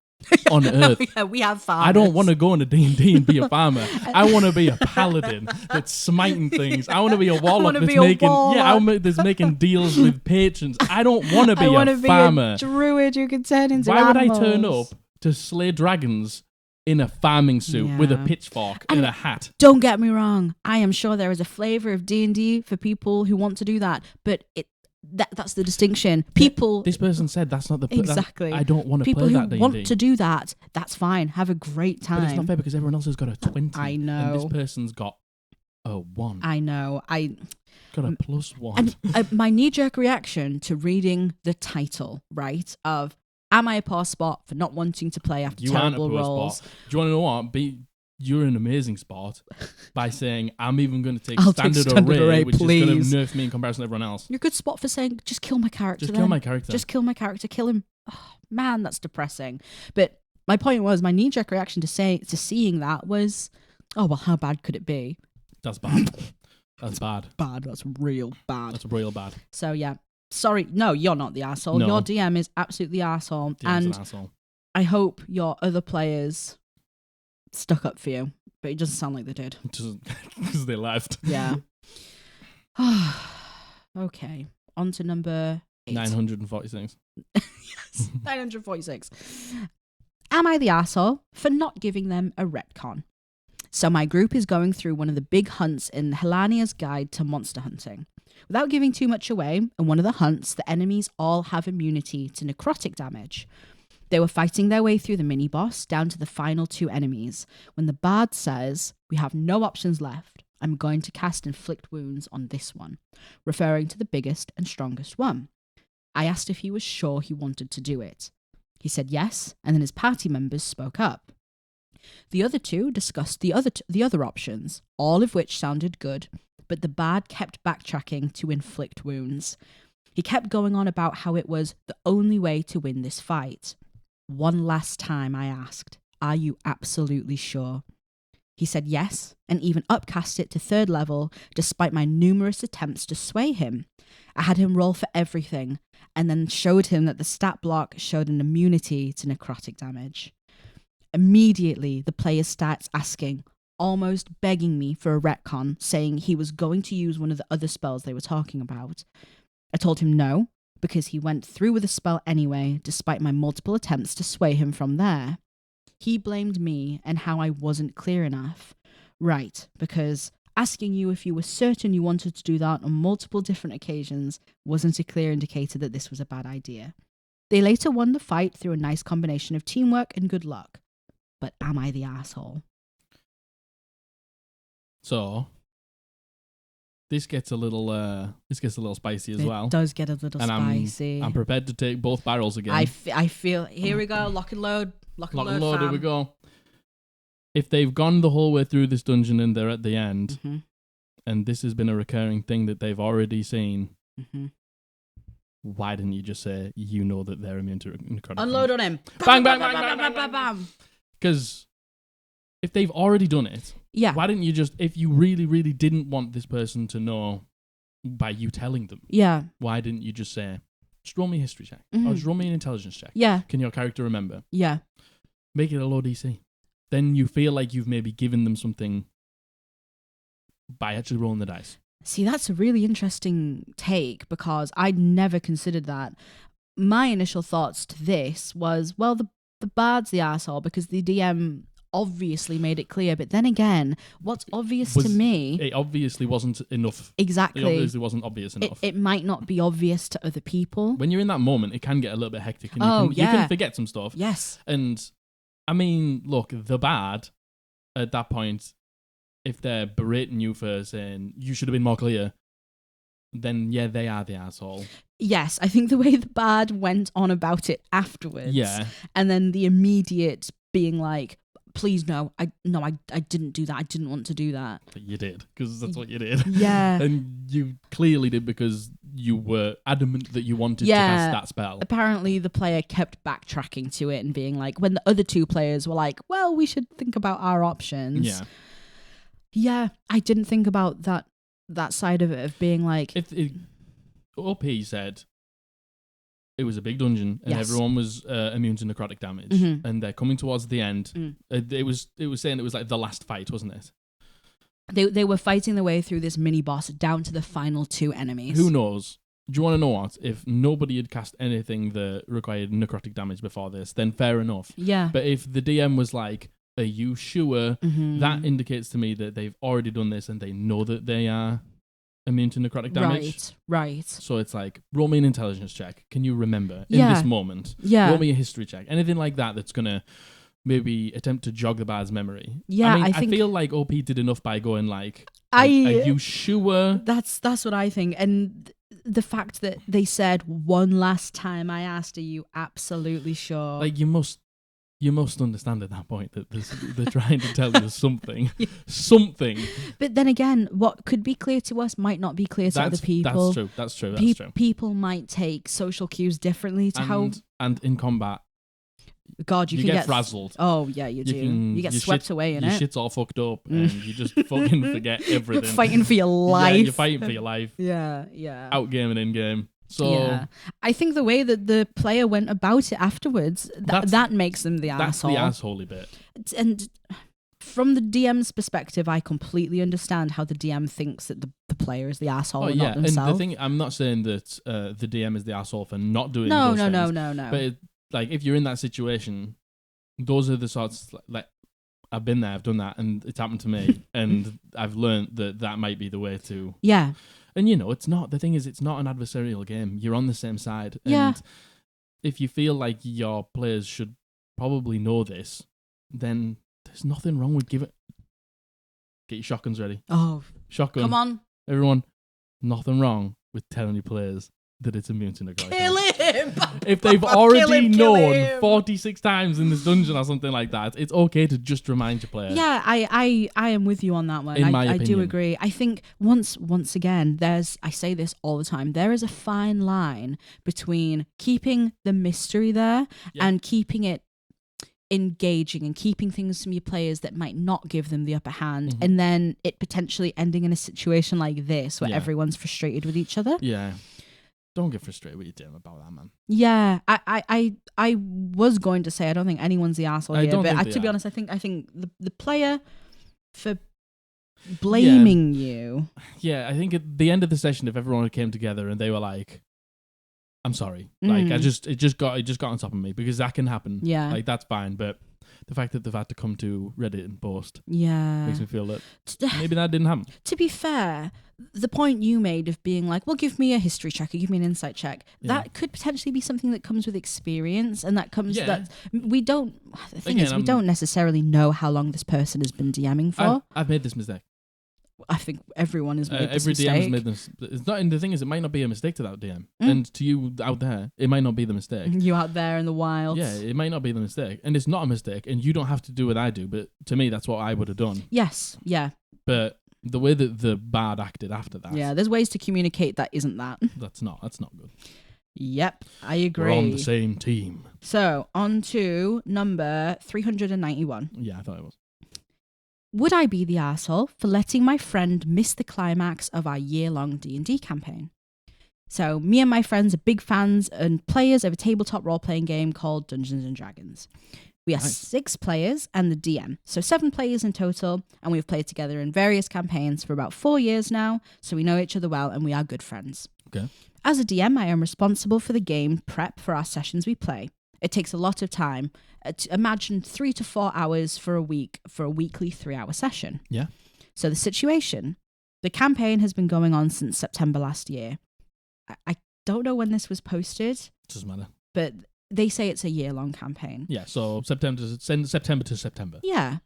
On Earth. Yeah, we have farmers. I don't want to go into D&D and be a farmer. I want to be a paladin that's smiting things. I want to be a warlock that's making deals with patrons. I don't want to be a farmer. A druid who can turn into Why animals. would I turn up to slay dragons in a farming suit with a pitchfork and a hat? Don't get me wrong. I am sure there is a flavor of D&D for people who want to do that, but That's the distinction. People. This person said that's not the exactly. I don't want to people play who that D&D. want to do that. That's fine. Have a great time. But it's not fair because everyone else has got a 20. I know. And this person's got a 1. I know. Got a +1. And my knee-jerk reaction to reading the title, right, of "Am I a poor sport for not wanting to play after terrible rolls?" Do you want to know what? You're an amazing sport by saying, I'm even going to take I'll standard take standard array, which please. is going to nerf me in comparison to everyone else. You're a good spot for saying, just kill my character. Just kill my character. Just kill my character. Kill him. Oh, man, that's depressing. But my point was, my knee-jerk reaction to seeing that was, oh, well, how bad could it be? That's bad. That's bad. Bad. That's real bad. That's real bad. So, yeah. Sorry. No, you're not the arsehole. No. Your DM is absolutely the arsehole. DM's And an asshole. I hope your other players stuck up for you. But it doesn't sound like they did. Because they left. Yeah. Okay. On to number 8. 946. Yes, 946. Am I the arsehole for not giving them a retcon? So my group is going through one of the big hunts in Helania's Guide to Monster Hunting. Without giving too much away, in one of the hunts, the enemies all have immunity to necrotic damage. They were fighting their way through the mini-boss down to the final 2 enemies, when the bard says, "We have no options left. I'm going to cast Inflict Wounds on this one," referring to the biggest and strongest one. I asked if he was sure he wanted to do it. He said yes, and then his party members spoke up. The other 2 discussed the other options, all of which sounded good, but the bard kept backtracking to Inflict Wounds. He kept going on about how it was the only way to win this fight. One last time I asked, "Are you absolutely sure?" He said yes, and even upcast it to 3rd level, despite my numerous attempts to sway him. I had him roll for everything, and then showed him that the stat block showed an immunity to necrotic damage. Immediately, the player starts asking, almost begging me for a retcon, saying he was going to use one of the other spells they were talking about. I told him no, because he went through with the spell anyway, despite my multiple attempts to sway him from there. He blamed me and how I wasn't clear enough. Right, because asking you if you were certain you wanted to do that on multiple different occasions wasn't a clear indicator that this was a bad idea. They later won the fight through a nice combination of teamwork and good luck. But am I the asshole? So this gets a little spicy as well. It does get a little and spicy. I'm prepared to take both barrels again. I feel, here we go, lock and load. Lock and load, here we go. If they've gone the whole way through this dungeon and they're at the end, and this has been a recurring thing that they've already seen, why didn't you just say you know that they're immune to necrotic? Unload on him. Bang, bang, bang, bang, bang, bang, bang. Because if they've already done it, why didn't you just, if you really, really didn't want this person to know by you telling them, why didn't you just say, just roll me a history check, or just roll me an intelligence check? Yeah. Can your character remember? Yeah. Make it a low DC. Then you feel like you've maybe given them something by actually rolling the dice. See, that's a really interesting take because I'd never considered that. My initial thoughts to this was, well, the bard's the arsehole because the DM obviously made it clear. But then again, what's obvious to me... It obviously wasn't enough. Exactly. It obviously wasn't obvious enough. It might not be obvious to other people. When you're in that moment, it can get a little bit hectic. And you can forget some stuff. Yes. And, I mean, look, the bard, at that point, if they're berating you for saying, you should have been more clear, then, yeah, they are the asshole. Yes, I think the way the bard went on about it afterwards. Yeah. And then the immediate being like, please no, I didn't do that. I didn't want to do that. But you did, because that's what you did. Yeah. And you clearly did because you were adamant that you wanted to cast that spell. Apparently the player kept backtracking to it and being like, when the other 2 players were like, well, we should think about our options. Yeah. Yeah, I didn't think about that side of it, of being like... OP said it was a big dungeon and everyone was immune to necrotic damage, and they're coming towards the end. It was saying it was like the last fight, wasn't it? They were fighting their way through this mini boss down to the final 2 enemies. Who knows? Do you want to know what? If nobody had cast anything that required necrotic damage before this, then fair enough. Yeah. But if the DM was like, are you sure? That indicates to me that they've already done this and they know that they are immune to necrotic damage. Right. So it's like, roll me an intelligence check. Can you remember in Yeah. this moment? Yeah. Roll me a history check. Anything like that that's going to maybe attempt to jog the bard's memory. Yeah, I mean, I think feel like OP did enough by going like, are you sure? That's what I think. And the fact that they said one last time I asked, are you absolutely sure? Like, you must understand at that point that they're trying to tell you something. Yeah. Something. But then again, what could be clear to us might not be clear to other people. That's true. People might take social cues differently to how... And in combat, God, you can get frazzled. Oh, yeah, you do. You get swept away in your it. Your shit's all fucked up and you just fucking forget everything. You're fighting for your life. Yeah, you're fighting for your life. Yeah. Out-game and in-game. So yeah. I think the way that the player went about it afterwards, that makes them the asshole. That's the assholey bit. And from the DM's perspective, I completely understand how the DM thinks that the player is the asshole and not themselves. And the thing, I'm not saying that the DM is the asshole for not doing those things. No. But like, if you're in that situation, those are the sorts, like, I've been there, I've done that, and it's happened to me, and I've learned that might be the way to... Yeah. And, it's not... The thing is, it's not an adversarial game. You're on the same side. Yeah. And if you feel like your players should probably know this, then there's nothing wrong with giving... Get your shotguns ready. Oh. Shotgun. Come on. Everyone, nothing wrong with telling your players that it's immune to necrotic. Kill him! If they've already known him. 46 times in this dungeon or something like that, it's okay to just remind your player. Yeah, I am with you on that one. In my I do opinion. agree. I think once again, I say this all the time, there is a fine line between keeping the mystery there and keeping it engaging and keeping things from your players that might not give them the upper hand, and then it potentially ending in a situation like this where everyone's frustrated with each other. Yeah. Don't get frustrated with your DM about that, man. Yeah, I was going to say I don't think anyone's the asshole here, but to be honest, I think the player for blaming you. Yeah, I think at the end of the session, if everyone came together and they were like, "I'm sorry," like it just got on top of me, because that can happen. Yeah, like that's fine, but the fact that they've had to come to Reddit and post, makes me feel that maybe that didn't happen. To be fair, the point you made of being like, well, give me a history check or give me an insight check, that could potentially be something that comes with experience, and that comes that we don't. The thing is, we don't necessarily know how long this person has been DMing for. I've made this mistake. I think everyone has made this every mistake. DM has made this. It's not, and the thing is, it might not be a mistake to that DM, and to you out there, it might not be the mistake. You out there in the wild. Yeah, it might not be the mistake, and it's not a mistake, and you don't have to do what I do. But to me, that's what I would have done. Yes. Yeah. But the way that the bard acted after that, there's ways to communicate that isn't that. That's not good. Yep, I agree. We're on the same team. So on to number 391. Yeah, I thought it was. Would I be the arsehole for letting my friend miss the climax of our year-long D&D campaign? So me and my friends are big fans and players of a tabletop role-playing game called Dungeons & Dragons. We are 6 players and the DM, so 7 players in total, and we've played together in various campaigns for about 4 years now, so we know each other well and we are good friends. Okay. As a DM, I am responsible for the game prep for our sessions we play. It takes a lot of time. Imagine 3 to 4 hours for a week for a weekly 3-hour session. Yeah. So the situation, the campaign has been going on since September last year. I don't know when this was posted. Doesn't matter. But they say it's a year-long campaign. Yeah, so September to September. Yeah.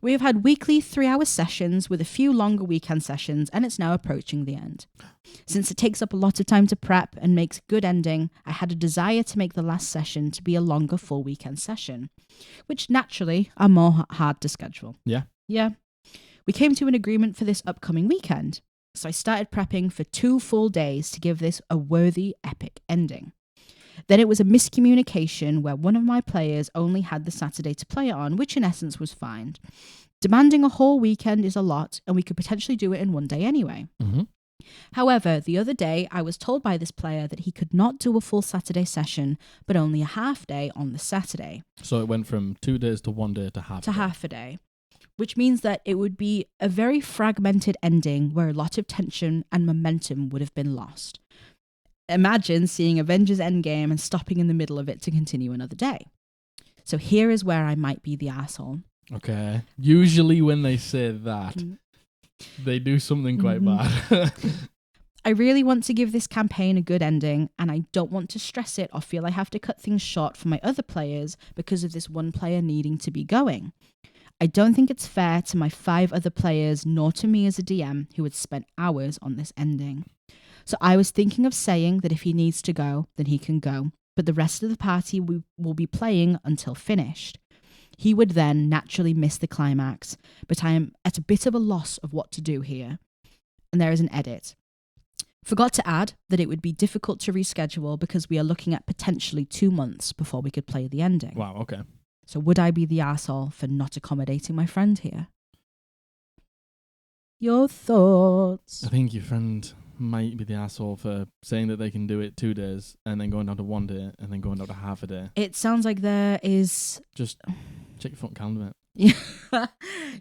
We have had weekly 3-hour sessions with a few longer weekend sessions, and it's now approaching the end. Since it takes up a lot of time to prep and makes a good ending, I had a desire to make the last session to be a longer full weekend session, which naturally are more hard to schedule. Yeah. Yeah. We came to an agreement for this upcoming weekend, so I started prepping for 2 full days to give this a worthy, epic ending. Then it was a miscommunication where one of my players only had the Saturday to play it on, which in essence was fine. Demanding a whole weekend is a lot, and we could potentially do it in one day anyway. Mm-hmm. However, the other day, I was told by this player that he could not do a full Saturday session, but only a half day on the Saturday. So it went from 2 days to 1 day to half a day. Which means that it would be a very fragmented ending where a lot of tension and momentum would have been lost. Imagine seeing Avengers Endgame and stopping in the middle of it to continue another day. So here is where I might be the asshole. Okay. Usually when they say that, they do something quite bad. I really want to give this campaign a good ending, and I don't want to stress it or feel I have to cut things short for my other players because of this one player needing to be going. I don't think it's fair to my 5 other players nor to me as a DM who had spent hours on this ending. So I was thinking of saying that if he needs to go, then he can go, but the rest of the party will be playing until finished. He would then naturally miss the climax, but I am at a bit of a loss of what to do here. And there is an edit. Forgot to add that it would be difficult to reschedule because we are looking at potentially 2 months before we could play the ending. Wow, okay. So would I be the arsehole for not accommodating my friend here? Your thoughts? I think your friend might be the asshole for saying that they can do it 2 days and then going down to 1 day and then going down to half a day. It sounds like there is... Just check your front calendar, mate.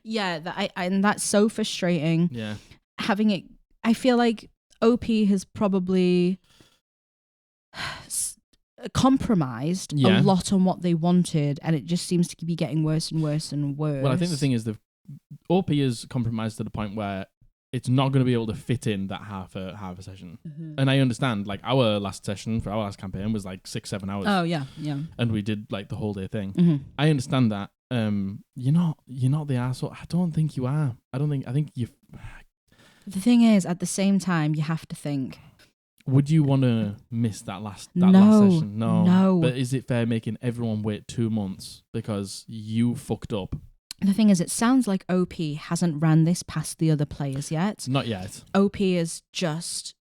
Yeah, and that's so frustrating. Yeah. Having it... I feel like OP has probably compromised a lot on what they wanted, and it just seems to be getting worse and worse and worse. Well, I think the thing is the OP is compromised to the point where it's not going to be able to fit in that half a session. Mm-hmm. And I understand, like, our last session for our last campaign was like 6-7 hours. Oh yeah. And we did like the whole day thing. Mm-hmm. I understand that. You're not the asshole. I don't think you are. I think you. The thing is, at the same time, you have to think. Would you want to miss that last No, session? no. But is it fair making everyone wait 2 months because you fucked up? The thing is, it sounds like OP hasn't ran this past the other players yet. Not yet. OP is just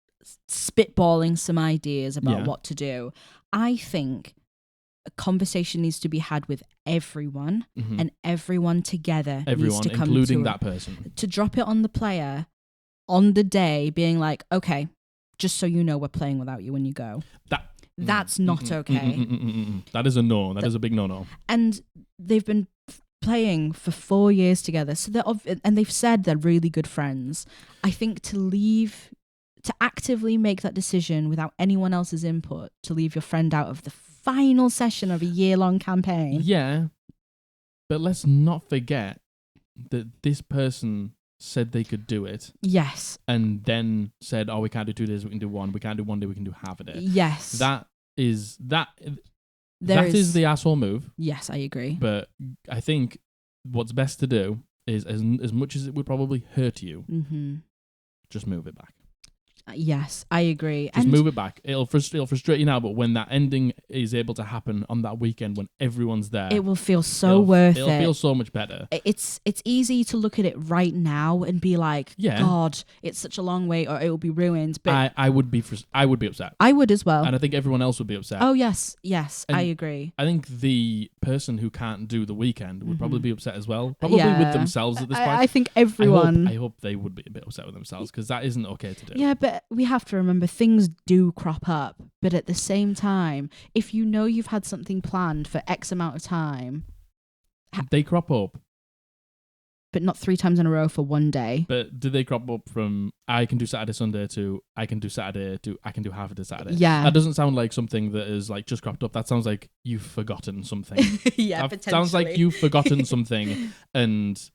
spitballing some ideas about what to do. I think a conversation needs to be had with everyone, and everyone together needs to come including to that person. To drop it on the player on the day, being like, okay, just so you know, we're playing without you when you go. That's not okay. That is a no. That is a big no-no. And they've been playing for 4 years together, so they've said they're really good friends. I think to actively make that decision without anyone else's input, to leave your friend out of the final session of a year-long campaign. Yeah, but let's not forget that this person said they could do it. Yes. And then said, "Oh, we can't do 2 days. We can do 1. We can't do 1 day. We can do half a day." Yes. That is the asshole move. Yes, I agree. But I think what's best to do is, as much as it would probably hurt you, just move it back. Yes, I agree. Just move it back. It'll frustrate you now, but when that ending is able to happen on that weekend when everyone's there, it will feel so worth it. It'll feel so much better. It's easy to look at it right now and be like, God, it's such a long wait, or it will be ruined. But I would be upset. I would as well, and I think everyone else would be upset. Oh yes, and I agree. I think the person who can't do the weekend would probably be upset as well, probably with themselves at this point. I think everyone. I hope they would be a bit upset with themselves because that isn't okay to do. Yeah, but we have to remember things do crop up. But at the same time, if you know you've had something planned for X amount of time, they crop up. But not 3 times in a row for 1 day. But do they crop up from I can do Saturday, Sunday to I can do Saturday to I can do half a day Saturday? Yeah. That doesn't sound like something that is like just cropped up. That sounds like you've forgotten something. Yeah, that potentially. Sounds like you've forgotten something and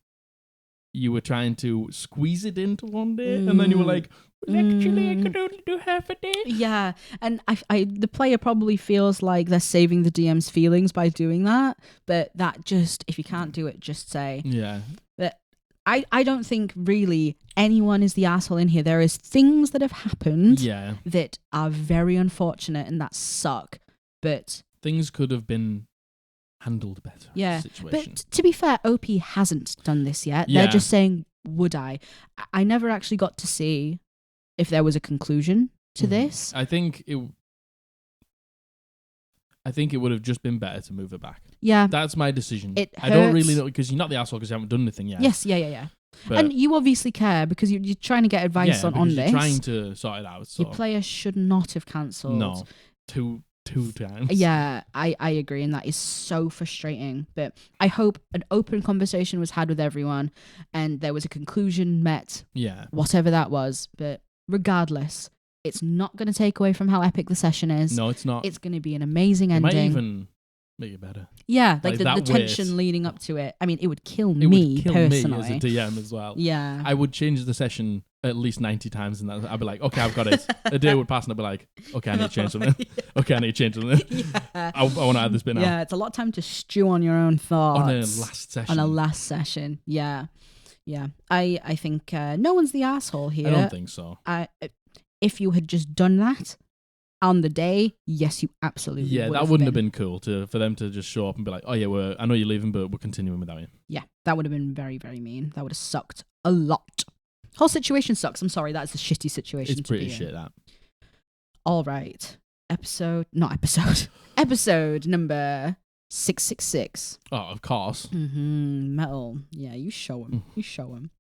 you were trying to squeeze it into 1 day and then you were like, well, actually, I could only do half a day. Yeah, and the player probably feels like they're saving the DM's feelings by doing that, but that just, if you can't do it, just say. Yeah. But I don't think really anyone is the asshole in here. There is things that have happened that are very unfortunate and that suck, but... Things could have been handled better. Yeah, situation. But to be fair, OP hasn't done this yet. They're just saying, would I? I never actually got to see if there was a conclusion to this. I think it would have just been better to move it back. Yeah. That's my decision. I don't really know, because you're not the asshole because you haven't done anything yet. Yes, yeah. But and you obviously care because you're trying to get advice on this. You're trying to sort it out. So. Your player should not have cancelled. No, two times. Yeah, I agree, and that is so frustrating. But I hope an open conversation was had with everyone and there was a conclusion met. Yeah. Whatever that was. But regardless, it's not going to take away from how epic the session is. No, it's not. It's going to be an amazing ending. make it better. Yeah, like the that tension weight. leading up to it. I mean, it would kill It me would kill personally. me as a DM as well. Yeah. I would change the session at least 90 times, and I'd be like, okay, I've got it. A day would pass, and I'd be like, okay, I need to change something. Okay, I need to change something. Yeah. I want to add this bit now. Yeah, it's a lot of time to stew on your own thoughts. On a last session. On a last session, yeah. Yeah. I think no one's the asshole here. I don't think so. If you had just done that on the day, yes, you absolutely would. Yeah, that wouldn't have been cool for them to just show up and be like, oh yeah, I know you're leaving, but we're continuing without you. Yeah, that would have been very, very mean. That would have sucked a lot. Whole situation sucks. I'm sorry, that's a shitty situation. It's pretty shit, that. All right. Episode number 666. Oh, of course. Metal. Yeah, you show him. You show him.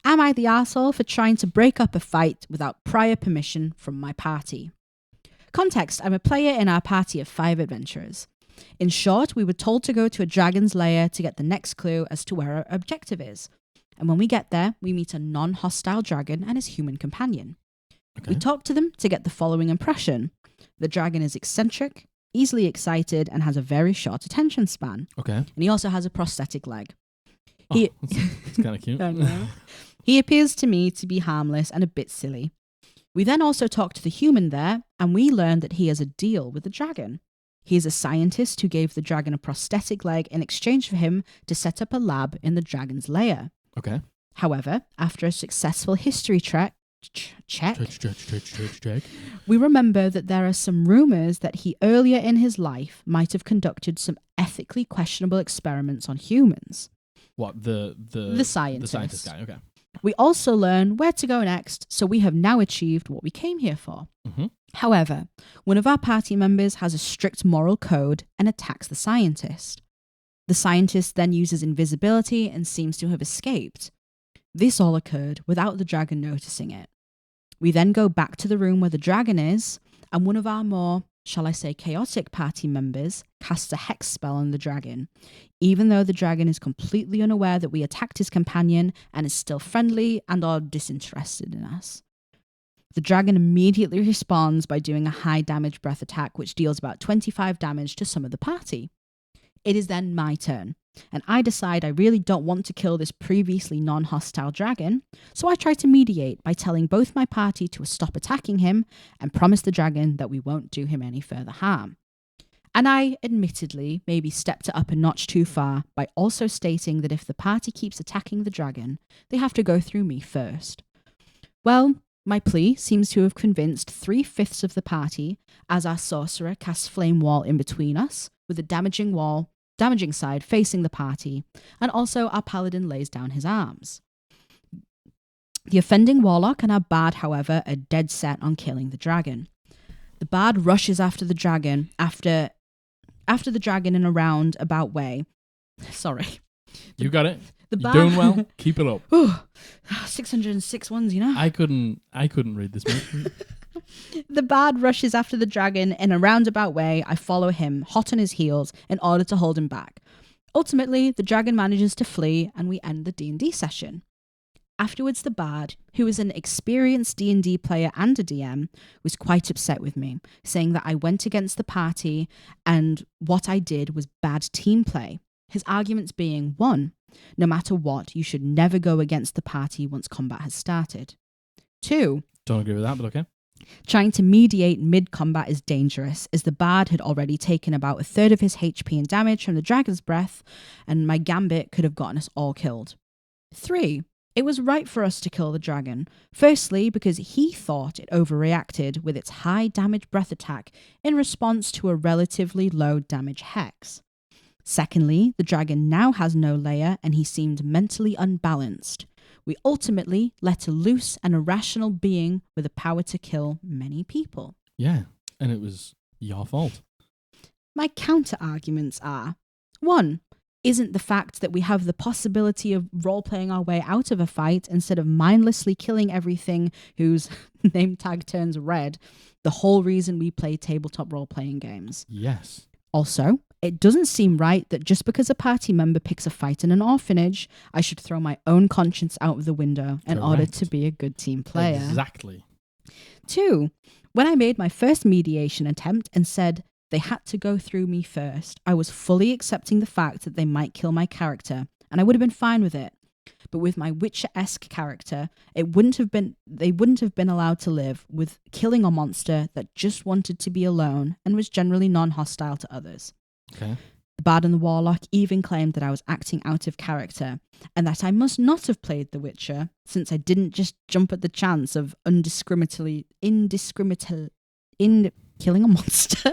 Am I the arsehole for trying to break up a fight without prior permission from my party? Context, I'm a player in our party of 5 adventurers. In short, we were told to go to a dragon's lair to get the next clue as to where our objective is. And when we get there, we meet a non-hostile dragon and his human companion. Okay. We talk to them to get the following impression. The dragon is eccentric, easily excited, and has a very short attention span. Okay. And he also has a prosthetic leg. It's kind of cute. I know. He appears to me to be harmless and a bit silly. We then also talk to the human there, and we learn that he has a deal with the dragon. He is a scientist who gave the dragon a prosthetic leg in exchange for him to set up a lab in the dragon's lair. Okay. However, after a successful history check, Check. we remember that there are some rumours that he earlier in his life might have conducted some ethically questionable experiments on humans. What, the scientist. The scientist guy, okay. We also learn where to go next, so we have now achieved what we came here for. Mm-hmm. However, one of our party members has a strict moral code and attacks the scientist. The scientist then uses invisibility and seems to have escaped. This all occurred without the dragon noticing it. We then go back to the room where the dragon is, and one of our more, shall I say, chaotic party members casts a hex spell on the dragon, even though the dragon is completely unaware that we attacked his companion and is still friendly and are disinterested in us. The dragon immediately responds by doing a high damage breath attack, which deals about 25 damage to some of the party. It is then my turn, and I decide I really don't want to kill this previously non-hostile dragon, so I try to mediate by telling both my party to stop attacking him and promise the dragon that we won't do him any further harm. And I, admittedly, maybe stepped it up a notch too far by also stating that if the party keeps attacking the dragon, they have to go through me first. Well, my plea seems to have convinced 3/5 of the party, as our sorcerer casts Flame Wall in between us, with a damaging side facing the party, and also our paladin lays down his arms. The offending warlock and our bard, however, are dead set on killing the dragon. The bard rushes after the dragon after the dragon in a roundabout way. Sorry. You got it. You're doing well. Keep it up. 606 ones, you know. I couldn't read this much. The bard rushes after the dragon in a roundabout way. I follow him, hot on his heels, in order to hold him back. Ultimately, the dragon manages to flee, and we end the D&D session. Afterwards, the bard, who is an experienced D&D player and a DM, was quite upset with me, saying that I went against the party and what I did was bad team play. His arguments being, 1, no matter what, you should never go against the party once combat has started. 2, don't agree with that, but okay. Trying to mediate mid-combat is dangerous, as the bard had already taken about 1/3 of his HP and damage from the dragon's breath, and my gambit could have gotten us all killed. 3, it was right for us to kill the dragon. Firstly, because he thought it overreacted with its high damage breath attack in response to a relatively low damage hex. Secondly, the dragon now has no lair and he seemed mentally unbalanced. We ultimately let loose an irrational being with the power to kill many people. Yeah, and it was your fault. My counter-arguments are, 1, isn't the fact that we have the possibility of role-playing our way out of a fight instead of mindlessly killing everything whose name tag turns red the whole reason we play tabletop role-playing games? Yes. Also, it doesn't seem right that just because a party member picks a fight in an orphanage, I should throw my own conscience out of the window in order to be a good team player. Exactly. 2, when I made my first mediation attempt and said They had to go through me first. I was fully accepting the fact that they might kill my character, and I would have been fine with it. But with my Witcher-esque character, they wouldn't have been allowed to live with killing a monster that just wanted to be alone and was generally non-hostile to others. Okay. The Bard and the Warlock even claimed that I was acting out of character and that I must not have played The Witcher since I didn't just jump at the chance of indiscriminately killing a monster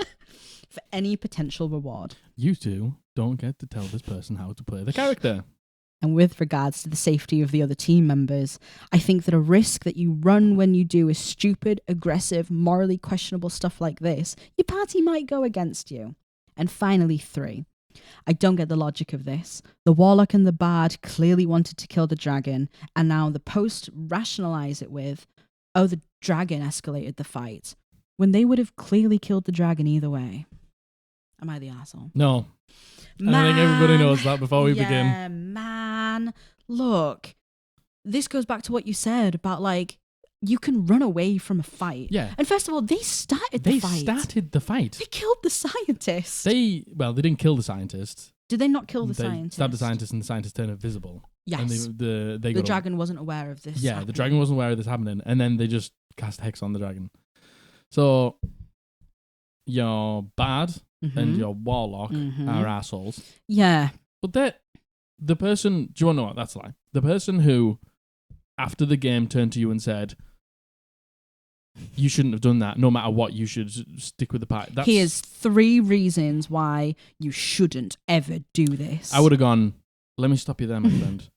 for any potential reward. You two don't get to tell this person how to play the character. And with regards to the safety of the other team members, I think that a risk that you run when you do is stupid, aggressive, morally questionable stuff like this. Your party might go against you. And finally, 3. I don't get the logic of this. The Warlock and the Bard clearly wanted to kill the dragon, and now the post rationalize it with, oh, the dragon escalated the fight, when they would have clearly killed the dragon either way. Am I the arsehole? No. Man, I think everybody knows that before we begin. Yeah, man. Look, this goes back to what you said about, like, you can run away from a fight. Yeah. And first of all, they started the fight. They started the fight. They killed the scientist. They didn't kill the scientist. Did they not kill the They scientist? stabbed the scientist and the scientist turned invisible. Yes. And the dragon wasn't aware of this. Yeah, the dragon wasn't aware of this happening. And then they just cast Hex on the dragon. So, your Bard and your Warlock are assholes. Yeah. But the person, do you want to know what? That's a lie. The person who, after the game, turned to you and said, you shouldn't have done that. No matter what, you should stick with the party. Here's 3 reasons why you shouldn't ever do this. I would have gone, let me stop you there, my friend.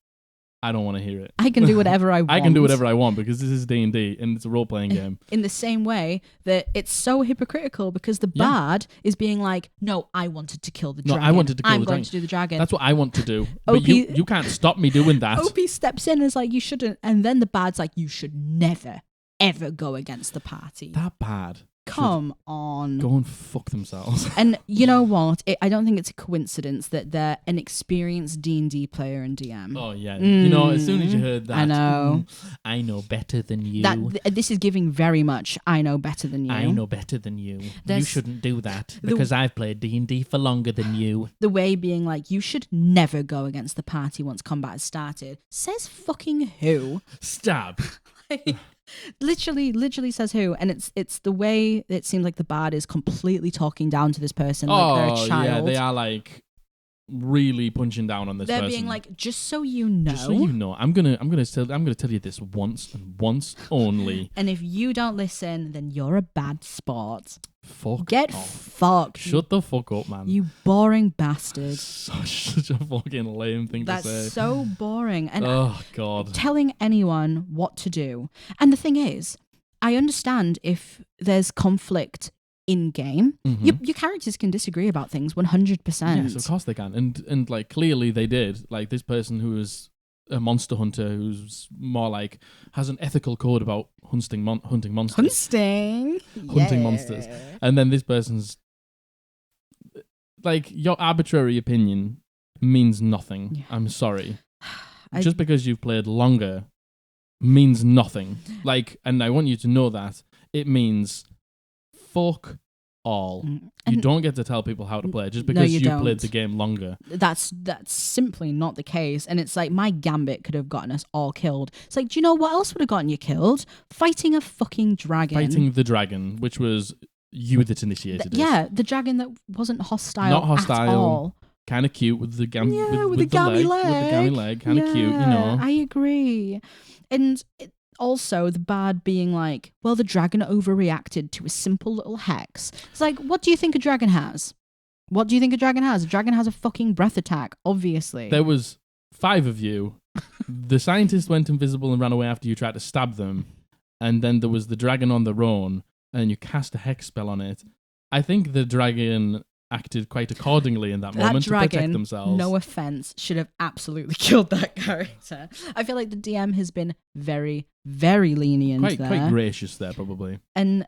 I don't want to hear it. I can do whatever I want. I can do whatever I want because this is D&D and it's a role-playing game. In the same way that it's so hypocritical because the Bard is being like, no, I wanted to kill the dragon. No, I wanted to kill the dragon. I'm going to do the dragon. That's what I want to do. But you can't stop me doing that. OP steps in and is like, you shouldn't. And then the Bard's like, you should never, ever go against the party. That Bard. Come on. Go and fuck themselves. And you know what? I don't think it's a coincidence that they're an experienced D&D player and DM. Oh, yeah. You know, as soon as you heard that. I know. I know better than you. This is giving very much, I know better than you. I know better than you. You shouldn't do that because I've played D&D for longer than you. The way being like, you should never go against the party once combat has started. Says fucking who? Stab. Literally says who, and it's the way it seems like the Bard is completely talking down to this person like they're a child. Yeah, they are like really punching down on this person. They're being like, just so you know. Just so you know, I'm gonna tell you this once and once only. And if you don't listen, then you're a bad sport. Get fucked. Shut the fuck up, man. You boring bastard. Such a fucking lame thing to say. That's so boring. And oh, God. Telling anyone what to do. And the thing is, I understand if there's conflict in game. Your characters can disagree about things 100%. Yes, of course they can. And like, clearly they did. Like, this person who is a monster hunter who's more like has an ethical code about hunting monsters. Hunting monsters. And then this person's like, your arbitrary opinion means nothing. Yeah. I'm sorry. Just because you've played longer means nothing. Like, and I want you to know that it means fuck all. You don't get to tell people how to play just because you played the game longer. That's simply not the case. And it's like, my gambit could have gotten us all killed. It's like, do you know what else would have gotten you killed? Fighting a fucking dragon. Fighting the dragon, which was you that initiated it. Yeah, the dragon that wasn't hostile. Not hostile. At all. Kind of cute with the gammy with the leg. With the gammy leg. Kind of cute, you know. I agree. And also the Bard being like, well, the dragon overreacted to a simple little hex. It's like, what do you think a dragon has? What do you think a dragon has? A dragon has a fucking breath attack, obviously. There was 5 of you. The scientist went invisible and ran away after you tried to stab them. And then there was the dragon on their own, and you cast a hex spell on it. I think the dragon acted quite accordingly in that moment dragon, to protect themselves. No offense, should have absolutely killed that character. I feel like the DM has been very, very lenient there. Quite gracious there, probably. And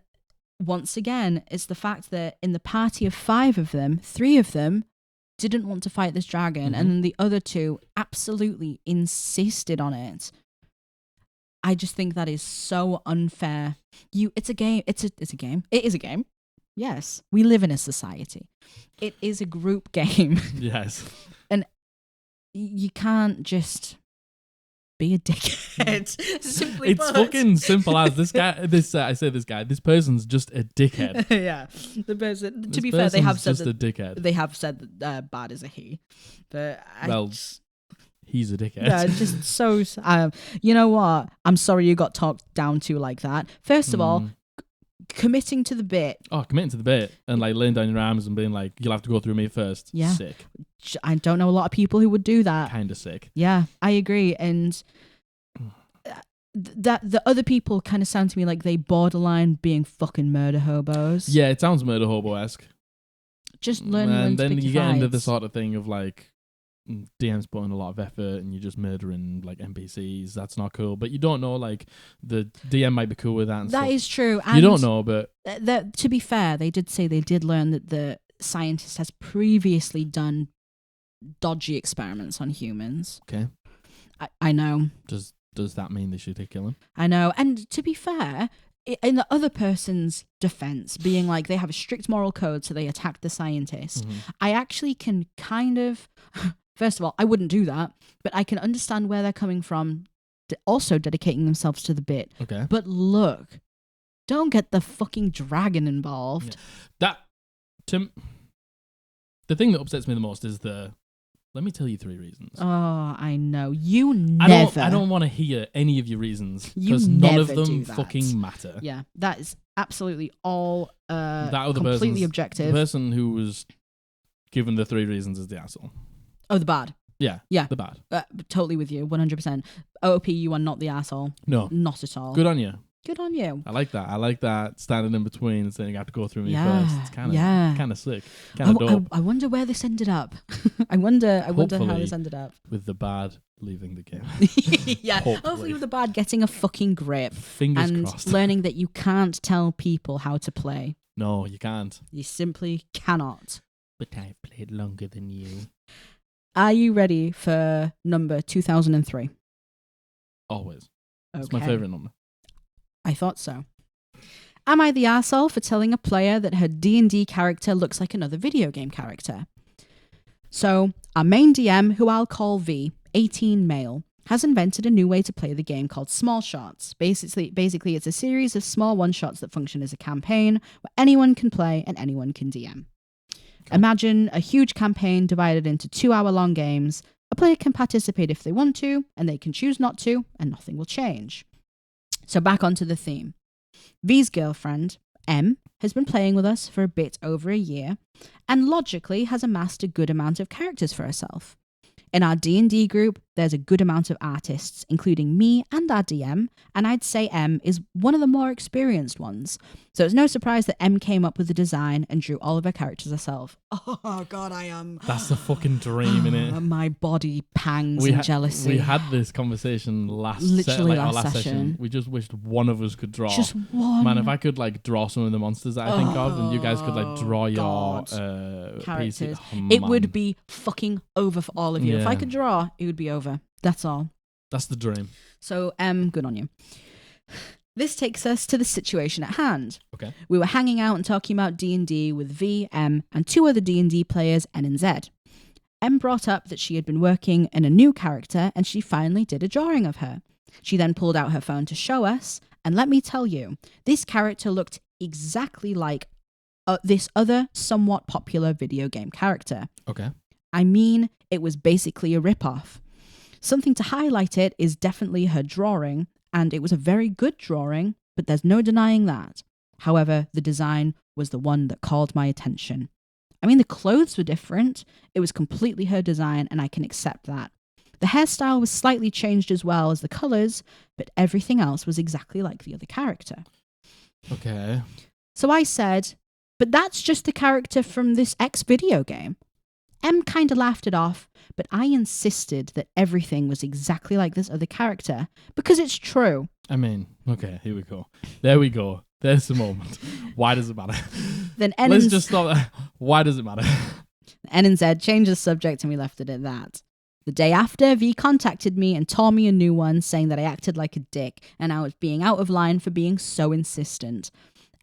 once again, it's the fact that in the party of 5 of them, 3 of them didn't want to fight this dragon, and then the other 2 absolutely insisted on it. I just think that is so unfair. It's a game. It is a game. Yes, we live in a society. It is a group game. Yes. You can't just be a dickhead. Simply It's put. fucking simple as this guy. This person's just a dickhead. Yeah, the person. To This be fair, they have said just a that dickhead. they have said that bad is a he, but He's a dickhead. yeah, just so. You know what? I'm sorry you got talked down to like that. First of all, committing to the bit. Oh, committing to the bit and like laying down your arms and being like, you'll have to go through me first. Yeah. Sick. I don't know a lot of people who would do that. Kind of sick. Yeah, I agree. And that the other people kind of sound to me like they borderline being fucking murder hobos. Yeah, it sounds murder hobo-esque. Just learning when and to then pick you your get into the fights. sort of thing of like DM's putting a lot of effort and you're just murdering like NPCs. That's not cool. But you don't know, like the DM might be cool with that. And That stuff. is true. And you don't know, but to be fair, they did say they did learn that the scientist has previously done dodgy experiments on humans. okay. I know. Does that mean they should kill him? I know. And to be fair, in the other person's defense, being like they have a strict moral code, so they attacked the scientist, I actually can kind of, first of all, I wouldn't do that, but I can understand where they're coming from, also dedicating themselves to the bit. Okay. But look, don't get the fucking dragon involved. Yeah. The thing that upsets me the most is let me tell you 3 reasons. Oh, I know. You never. I don't want to hear any of your reasons You because none of never do them that. fucking matter. Yeah, that is absolutely all That other completely person's- objective. The person who was given the 3 reasons is the asshole. Oh, the bad. Yeah. Yeah. The bad. Totally with you, 100%. OP, you are not the asshole. No. Not at all. Good on you. Good on you. I like that. I like that standing in between and saying you have to go through me Yeah, first. It's kind of sick. Kind of dope. I wonder where this ended up. I wonder how Hopefully. this ended up. With the bad leaving the game. Yeah, hopefully with the bad getting a fucking grip Fingers and crossed. learning that you can't tell people how to play. No, you can't. You simply cannot. But I've played longer than you. Are you ready for number 2003? Always. Okay. It's my favourite number. I thought so. Am I the arsehole for telling a player that her D&D character looks like another video game character? So, our main DM, who I'll call V, 18 male, has invented a new way to play the game called Small Shots. Basically, it's a series of small one-shots that function as a campaign where anyone can play and anyone can DM. Imagine a huge campaign divided into 2-hour-long games. A player can participate if they want to, and they can choose not to, and nothing will change. So back onto the theme. V's girlfriend, M, has been playing with us for a bit over a year, and logically has amassed a good amount of characters for herself. In our D&D group, there's a good amount of artists, including me and our DM, and I'd say M is one of the more experienced ones. So it's no surprise that M came up with the design and drew all of her characters herself. Oh God, I am. That's the fucking dream, innit? My body pangs and jealousy. We had this conversation last session. We just wished one of us could draw. Just one. Man, if I could like draw some of the monsters that I think of, and you guys could like draw your characters, PC, it would be fucking over for all of you. If I Yeah. could draw, it would be over. That's all. That's the dream. So, good on you. This takes us to the situation at hand. Okay. We were hanging out and talking about D&D with V, M, and 2 other D&D players, N and Z. M brought up that she had been working in a new character and she finally did a drawing of her. She then pulled out her phone to show us, and let me tell you, this character looked exactly like this other somewhat popular video game character. Okay. I mean, it was basically a rip-off. Something to highlight it is definitely her drawing, and it was a very good drawing, but there's no denying that. However, the design was the one that called my attention. I mean, the clothes were different. It was completely her design, and I can accept that. The hairstyle was slightly changed as well as the colours, but everything else was exactly like the other character. Okay. So I said, but that's just the character from this X video game. M kind of laughed it off, but I insisted that everything was exactly like this other character, because it's true. I mean, okay, here we go. There we go. There's the moment. Why does it matter? Then N Let's and just stop there. Why does it matter? N and Z changed the subject and we left it at that. The day after, V contacted me and tore me a new one, saying that I acted like a dick and I was being out of line for being so insistent.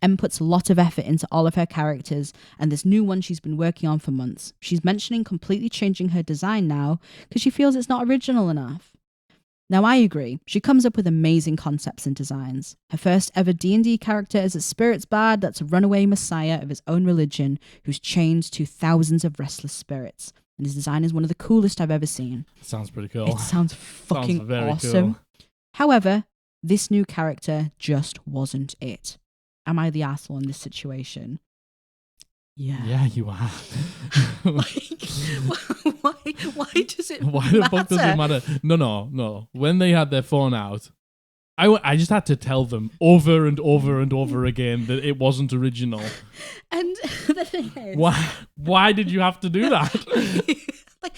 Em puts a lot of effort into all of her characters, and this new one she's been working on for months. She's mentioning completely changing her design now because she feels it's not original enough. Now, I agree. She comes up with amazing concepts and designs. Her first ever D&D character is a spirit's bard that's a runaway messiah of his own religion who's chained to thousands of restless spirits. And his design is one of the coolest I've ever seen. Sounds pretty cool. It sounds fucking Sounds very awesome. cool. However, this new character just wasn't it. Am I the arsehole in this situation? Yeah. Yeah, you are. Why does it Why matter? the fuck does it matter? No. When they had their phone out, I just had to tell them over and over and over again that it wasn't original. And the thing is... Why did you have to do that?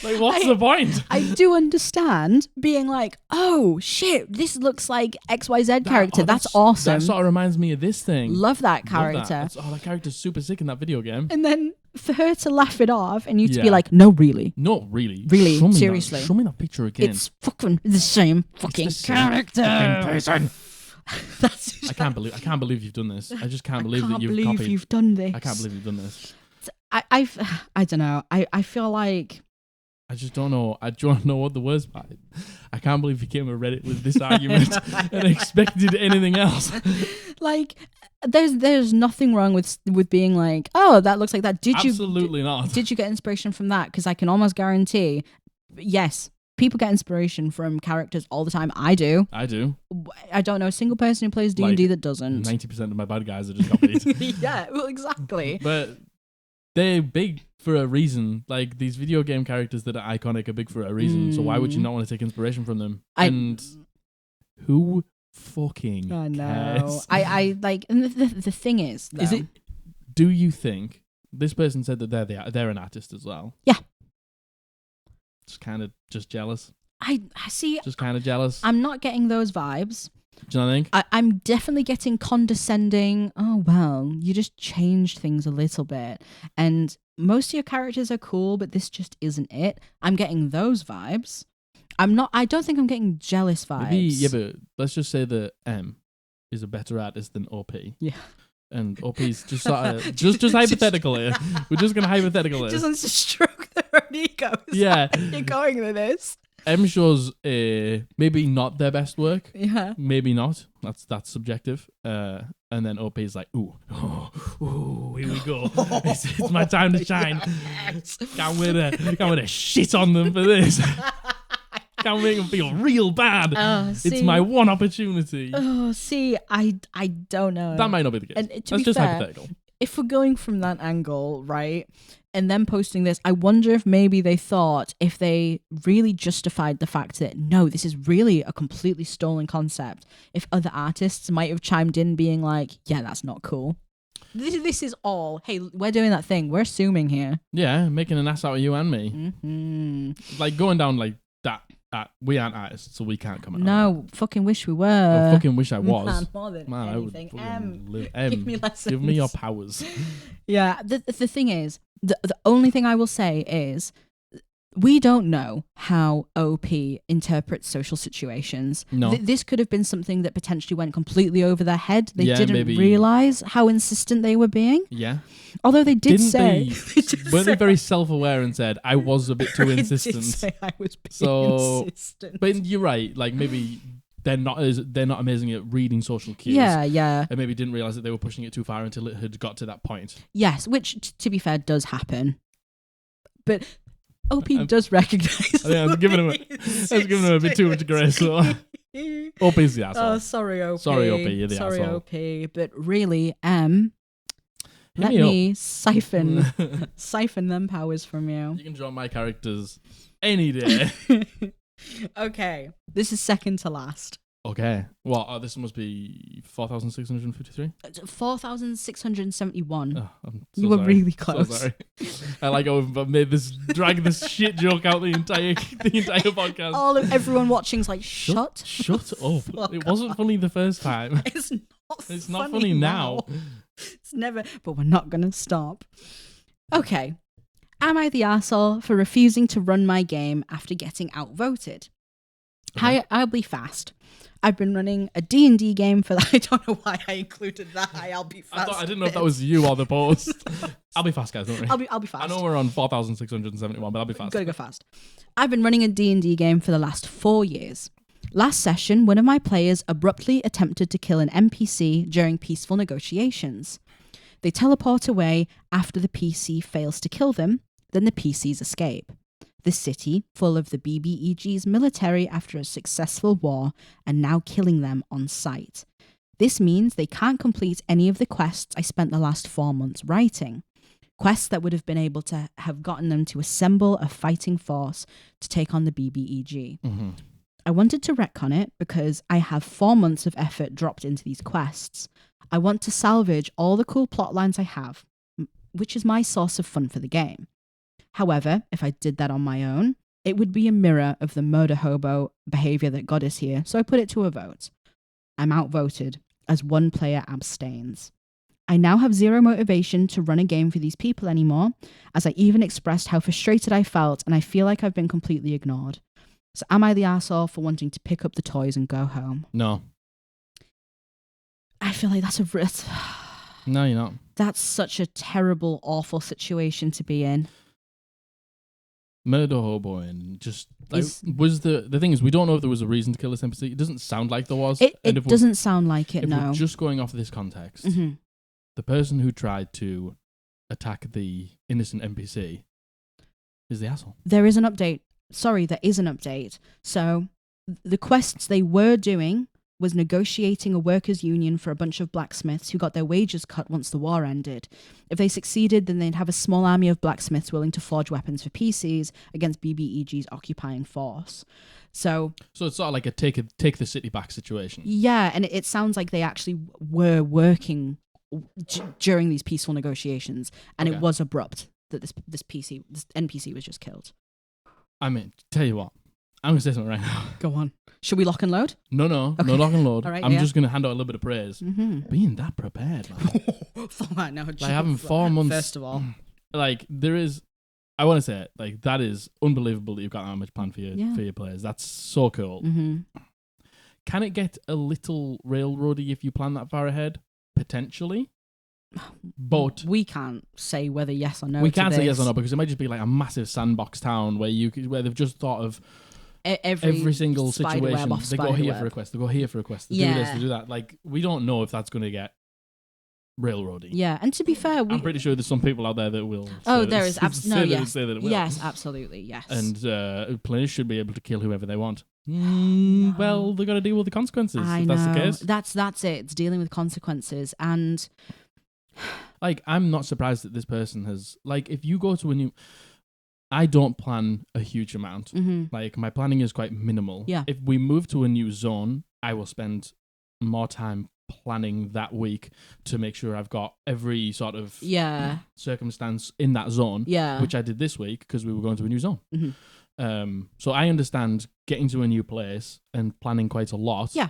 Like, what's the point? I do understand being like, oh, shit, this looks like XYZ character. That's awesome. That sort of reminds me of this thing. Love that character. That character's super sick in that video game. And then for her to laugh it off and you to be like, no, really. No, really. Really, show me seriously. Show me that picture again. It's fucking the same fucking character. Fucking person. That's I can't believe you've done this. I just can't believe that you've copied. You've done this. I can't believe you've done this. I don't know. I feel like... I just don't know. I don't know what the words are. I can't believe you came to Reddit with this argument and expected anything else. Like, there's nothing wrong with being like, oh, that looks like that. Absolutely not. Did you get inspiration from that? Because I can almost guarantee, yes, people get inspiration from characters all the time. I do. I don't know a single person who plays D&D that doesn't. 90% of my bad guys are just copied. Yeah, well, exactly. But they're big for a reason. Like, these video game characters that are iconic are big for a reason. So why would you not want to take inspiration from them? And who fucking I know. cares? I like, and the thing is, though, do you think this person said that they're an artist as well? Yeah. Just jealous. I see. Just kind of jealous. I'm not getting those vibes. Do you know what I think? I'm definitely getting condescending. Oh, well, you just changed things a little bit. And most of your characters are cool, but this just isn't it. I'm getting those vibes. I don't think I'm getting jealous vibes. Maybe, yeah, but let's just say that M is a better artist than OP. Yeah. And OP's just sort of, just hypothetical here. We're just going to hypothetical here. Just wants to stroke their own egos. Yeah. You're going with this. M shows maybe not their best work. Yeah. Maybe not. That's subjective. And then OP is like, ooh, here we go. It's my time to shine. Yes. Can't wait to shit on them for this. Can't make them feel real bad. It's my one opportunity. Oh, see, I don't know. That might not be the case. And That's just fair, hypothetical. If we're going from that angle, right, and then posting this, I wonder if maybe they thought if they really justified the fact that, no, this is really a completely stolen concept, if other artists might have chimed in being like, yeah, that's not cool. This is all, hey, we're doing that thing. We're assuming here. Yeah, making an ass out of you and me. Mm-hmm. Like going down like that. We aren't artists, so we can't comment on No, fucking wish we were. I fucking wish I was. Man, more than Man, anything. I would live. Give me lessons. Give me your powers. Yeah, the thing is, the only thing I will say is, we don't know how OP interprets social situations. No. This could have been something that potentially went completely over their head. They Yeah, didn't maybe. realise how insistent they were being. Yeah. Although they did Didn't say... Weren't they very self-aware and said, I was a bit too insistent? I did say I was being So, insistent. But you're right. Like, maybe they're not amazing at reading social cues. Yeah. And maybe didn't realise that they were pushing it too far until it had got to that point. Yes, which, to be fair, does happen. But... OP does recognise. I was giving him a bit too much grace. So. OP's the asshole. Oh, sorry, OP. Sorry, OP, you're the sorry, asshole. OP. But really, let me siphon them powers from you. You can draw my characters any day. Okay, this is second to last. Okay. Well, this must be 4,653? 4,671. Oh, I'm so You were sorry. really close. So sorry. I like how I've made drag this shit joke out the entire podcast. Everyone watching's like, shut up. It wasn't funny the first time. It's not funny now. It's never, but we're not going to stop. Okay. Am I the arsehole for refusing to run my game after getting outvoted? I'll be fast. I've been running a D&D game for that. I don't know why I included that. I'll be fast. I didn't know if that was you or the post. I'll be fast, guys. Don't worry. I'll be fast. I know we're on 4,671, but I'll be fast. Gotta go fast. I've been running a D&D game for the last 4 years. Last session, one of my players abruptly attempted to kill an NPC during peaceful negotiations. They teleport away after the PC fails to kill them, then the PCs escape. The city, full of the BBEG's military after a successful war, and now killing them on sight. This means they can't complete any of the quests I spent the last 4 months writing. Quests that would have been able to have gotten them to assemble a fighting force to take on the BBEG. Mm-hmm. I wanted to retcon it because I have 4 months of effort dropped into these quests. I want to salvage all the cool plot lines I have, which is my source of fun for the game. However, if I did that on my own, it would be a mirror of the murder hobo behavior that got us here, so I put it to a vote. I'm outvoted, as one player abstains. I now have zero motivation to run a game for these people anymore, as I even expressed how frustrated I felt, and I feel like I've been completely ignored. So am I the arsehole for wanting to pick up the toys and go home? No. I feel like that's a... No, you're not. That's such a terrible, awful situation to be in. Murder hoboing, just like, was the thing is we don't know if there was a reason to kill this NPC. It doesn't sound like there was. It doesn't sound like it. If No. we're just going off of this context, the person who tried to attack the innocent NPC is the asshole. There is an update. Sorry, there is an update. So the quests they were doing was negotiating a workers' union for a bunch of blacksmiths who got their wages cut once the war ended. If they succeeded, then they'd have a small army of blacksmiths willing to forge weapons for PCs against BBEG's occupying force. So it's sort of like a take the city back situation. Yeah, and it sounds like they actually were working during these peaceful negotiations, and it was abrupt that this NPC was just killed. I mean, tell you what, I'm going to say something right now. Go on. Should we lock and load? No, Okay. no lock and load. All right, I'm just going to hand out a little bit of praise. Being that prepared, man. Like having 4 months. First of all. Like, there is, I want to say it, like, that is unbelievable that you've got that much plan for your players. That's so cool. Can it get a little railroady if you plan that far ahead? Potentially. But we can't say whether yes or no. We can't say yes or no because it might just be like a massive sandbox town where they've just thought of every single situation. They go here for a quest. They go here for a quest. They do this. They do that. Like, we don't know if that's going to get railroady. Yeah, and to be fair, I'm pretty sure there's some people out there that will. There is absolutely say that it will. Yes, absolutely, yes. And players should be able to kill whoever they want. Well, they got to deal with the consequences. If that's the case. That's it. It's dealing with consequences, and like, I'm not surprised that this person has, like, if you go to a new, I don't plan a huge amount. Like, my planning is quite minimal. Yeah. If we move to a new zone, I will spend more time planning that week to make sure I've got every sort of circumstance in that zone, which I did this week because we were going to a new zone. So I understand getting to a new place and planning quite a lot. Yeah.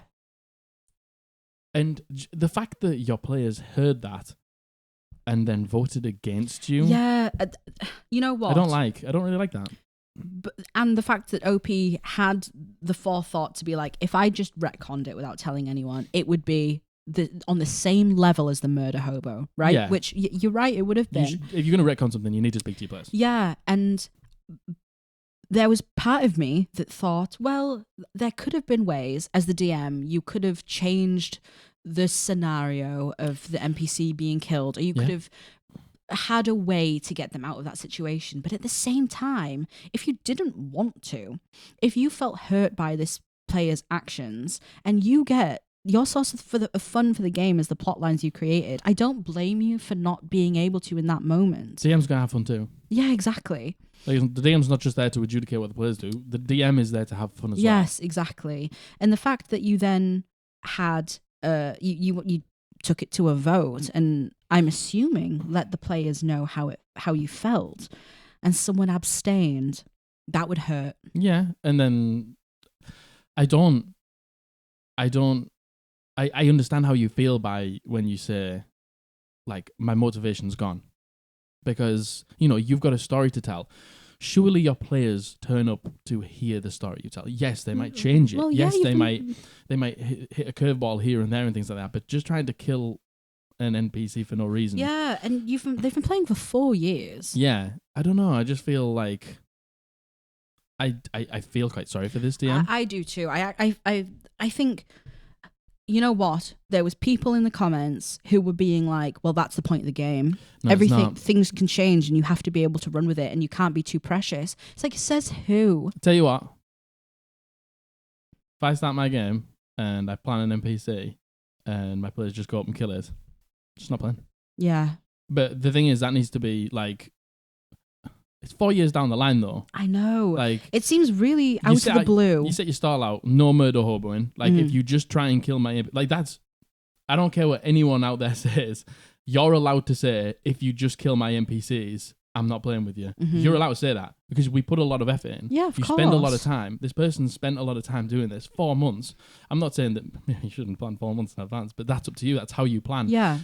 And the fact that your players heard that and then voted against you. Yeah, you know what? I don't really like that. And the fact that OP had the forethought to be like, if I just retconned it without telling anyone, it would be on the same level as the murder hobo, right? Yeah. Which you're right, it would have been. If you're going to retcon something, you need to speak to your players. Yeah, and there was part of me that thought, well, there could have been ways, as the DM, you could have changed the scenario of the NPC being killed, or you could have had a way to get them out of that situation. But at the same time, if you didn't want to, if you felt hurt by this player's actions, and you get your source of fun for the game is the plot lines you created, I don't blame you for not being able to in that moment. DM's going to have fun too. Yeah, exactly. Like, the DM's not just there to adjudicate what the players do. The DM is there to have fun as well. Yes, exactly. And the fact that you then had you took it to a vote, and I'm assuming let the players know how you felt, and someone abstained, that would hurt. Yeah, and then I understand how you feel by when you say, like, my motivation's gone, because you've got a story to tell. surely your players turn up to hear the story you tell. Yes, they might change it. Well, yes, they might hit a curveball here and there and things like that. But just trying to kill an NPC for no reason. Yeah, and they've been playing for 4 years. Yeah, I don't know. I just feel like I feel quite sorry for this DM. I do too. I think, you know what? There was people in the comments who were being like, "Well, that's the point of the game. No, Things can change, and you have to be able to run with it, and you can't be too precious." It's like, says who? Tell you what, if I start my game and I plan an NPC and my players just go up and kill it, just not playing. Yeah. But the thing is, that needs to be like, it's 4 years down the line though. I know. Like, it seems really out of the blue. You set your stall out, no murder hoboing. Like, if you just try and kill my, like, that's, I don't care what anyone out there says. You're allowed to say, if you just kill my NPCs, I'm not playing with you. Mm-hmm. You're allowed to say that because we put a lot of effort in. Yeah, of course. You spend a lot of time. This person spent a lot of time doing this. 4 months. I'm not saying that you shouldn't plan 4 months in advance, but that's up to you. That's how you plan. Yeah.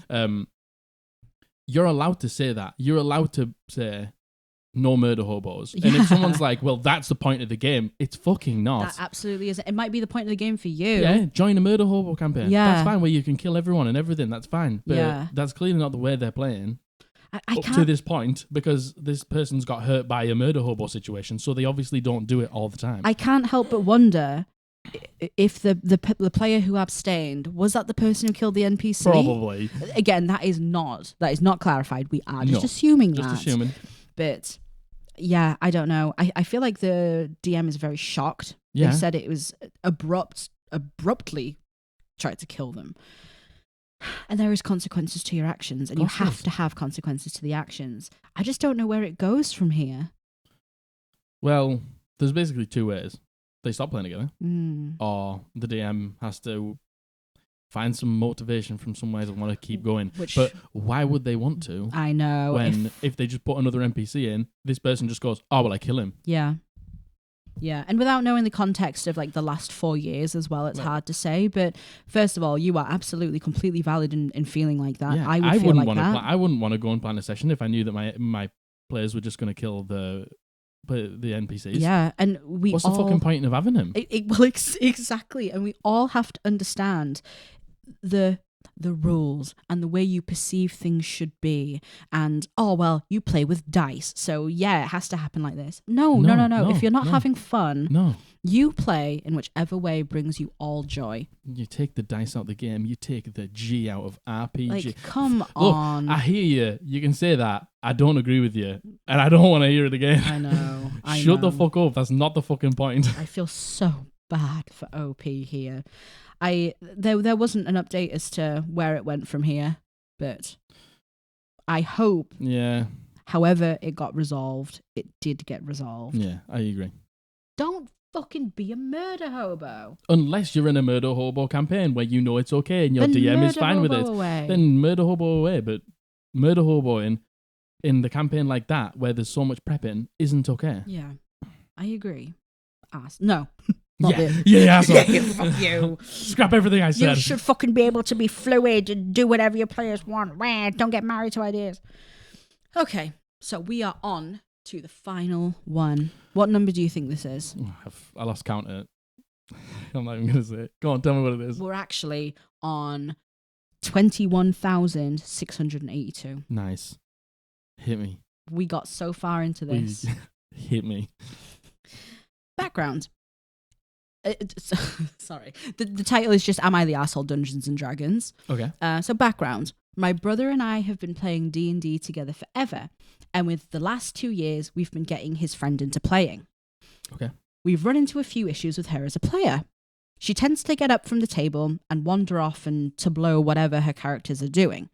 You're allowed to say that. You're allowed to say no murder hobos. And if someone's like, well, that's the point of the game, it's fucking not. That absolutely is. It might be the point of the game for you. Yeah, join a murder hobo campaign. Yeah. That's fine, where you can kill everyone and everything. That's fine. But that's clearly not the way they're playing. Up to this point, because this person's got hurt by a murder hobo situation, so they obviously don't do it all the time. I can't help but wonder if the player who abstained, was that the person who killed the NPC? Probably. Again, that is not clarified. We are just assuming that. Just assuming. But yeah, I don't know. I feel like the DM is very shocked. Yeah. They said it was abruptly tried to kill them. And there is consequences to your actions, and you have to have consequences to the actions. I just don't know where it goes from here. Well, there's basically 2 ways. They stop playing together, Mm. or the DM has to find some motivation from somewhere to want to keep going. But why would they want to? I know. When if they just put another NPC in, this person just goes, "Oh, well, I kill him." Yeah. Yeah, and without knowing the context of like the last 4 years as well, it's hard to say. But first of all, you are absolutely completely valid in feeling like that. Yeah, I would feel like that. I wouldn't want to go and plan a session if I knew that my players were just going to kill the NPCs. Yeah, and what's the fucking point of having them? Exactly, and we all have to understand the rules and the way you perceive things should be. And you play with dice, so yeah, it has to happen like this. No. If you're not having fun, you play in whichever way brings you all joy. You take the dice out of the game. You take the G out of RPG. Like, come on. I hear you. You can say that. I don't agree with you, and I don't want to hear it again. I know. Shut the fuck up. That's not the fucking point. I feel so bad for OP here. There wasn't an update as to where it went from here, but I hope. Yeah. However it got resolved, it did get resolved. Yeah, I agree. Don't fucking be a murder hobo. Unless you're in a murder hobo campaign where you know it's okay and your then DM is fine with it. Away. Then murder hobo away. But murder hoboing in the campaign like that, where there's so much prepping, isn't okay. Yeah, I agree. No. Asshole. Fuck you. Scrap everything I said. You should fucking be able to be fluid and do whatever your players want. Don't get married to ideas. Okay, so we are on to the final one. What number do you think this is? I lost count at it. I'm not even going to say it. Go on, tell me what it is. We're actually on 21,682. Nice. Hit me. We got so far into this. Hit me. Background. Sorry. The title is just Am I the Arsehole Dungeons and Dragons? Okay. So background. My brother and I have been playing D&D together forever. And with the last 2 years, we've been getting his friend into playing. Okay. We've run into a few issues with her as a player. She tends to get up from the table and wander off and to blow whatever her characters are doing.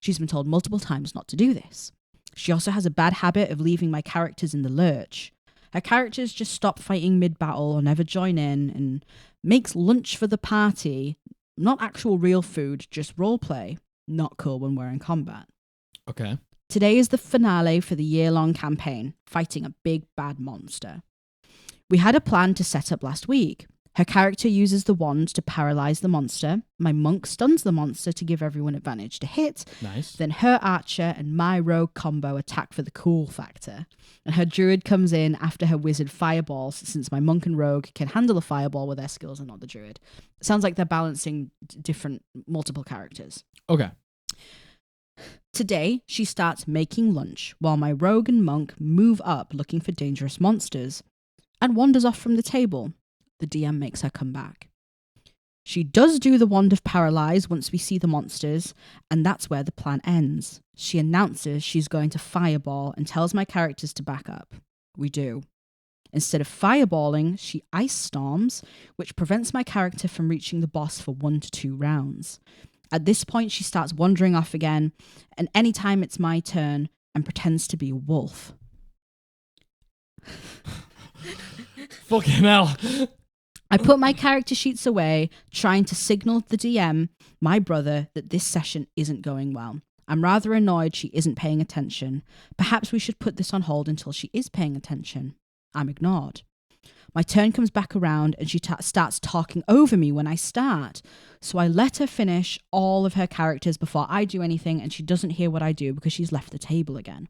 She's been told multiple times not to do this. She also has a bad habit of leaving my characters in the lurch. Her characters just stop fighting mid-battle or never join in, and makes lunch for the party, not actual real food, just roleplay. Not cool when we're in combat. Okay. Today is the finale for the year-long campaign, fighting a big bad monster. We had a plan to set up last week. Her character uses the wand to paralyze the monster. My monk stuns the monster to give everyone advantage to hit. Nice. Then her archer and my rogue combo attack for the cool factor. And her druid comes in after her wizard fireballs, since my monk and rogue can handle a fireball with their skills and not the druid. It sounds like they're balancing multiple characters. Okay. Today, she starts making lunch while my rogue and monk move up looking for dangerous monsters and wanders off from the table. The DM makes her come back. She does do the wand of paralyze once we see the monsters, and that's where the plan ends. She announces she's going to fireball and tells my characters to back up. We do. Instead of fireballing, she ice storms, which prevents my character from reaching the boss for 1 to 2 rounds. At this point, she starts wandering off again, and anytime it's my turn, and pretends to be a wolf. Fucking hell. I put my character sheets away, trying to signal the DM, my brother, that this session isn't going well. I'm rather annoyed she isn't paying attention. Perhaps we should put this on hold until she is paying attention. I'm ignored. My turn comes back around and she starts talking over me when I start. So I let her finish all of her characters before I do anything, and she doesn't hear what I do because she's left the table again.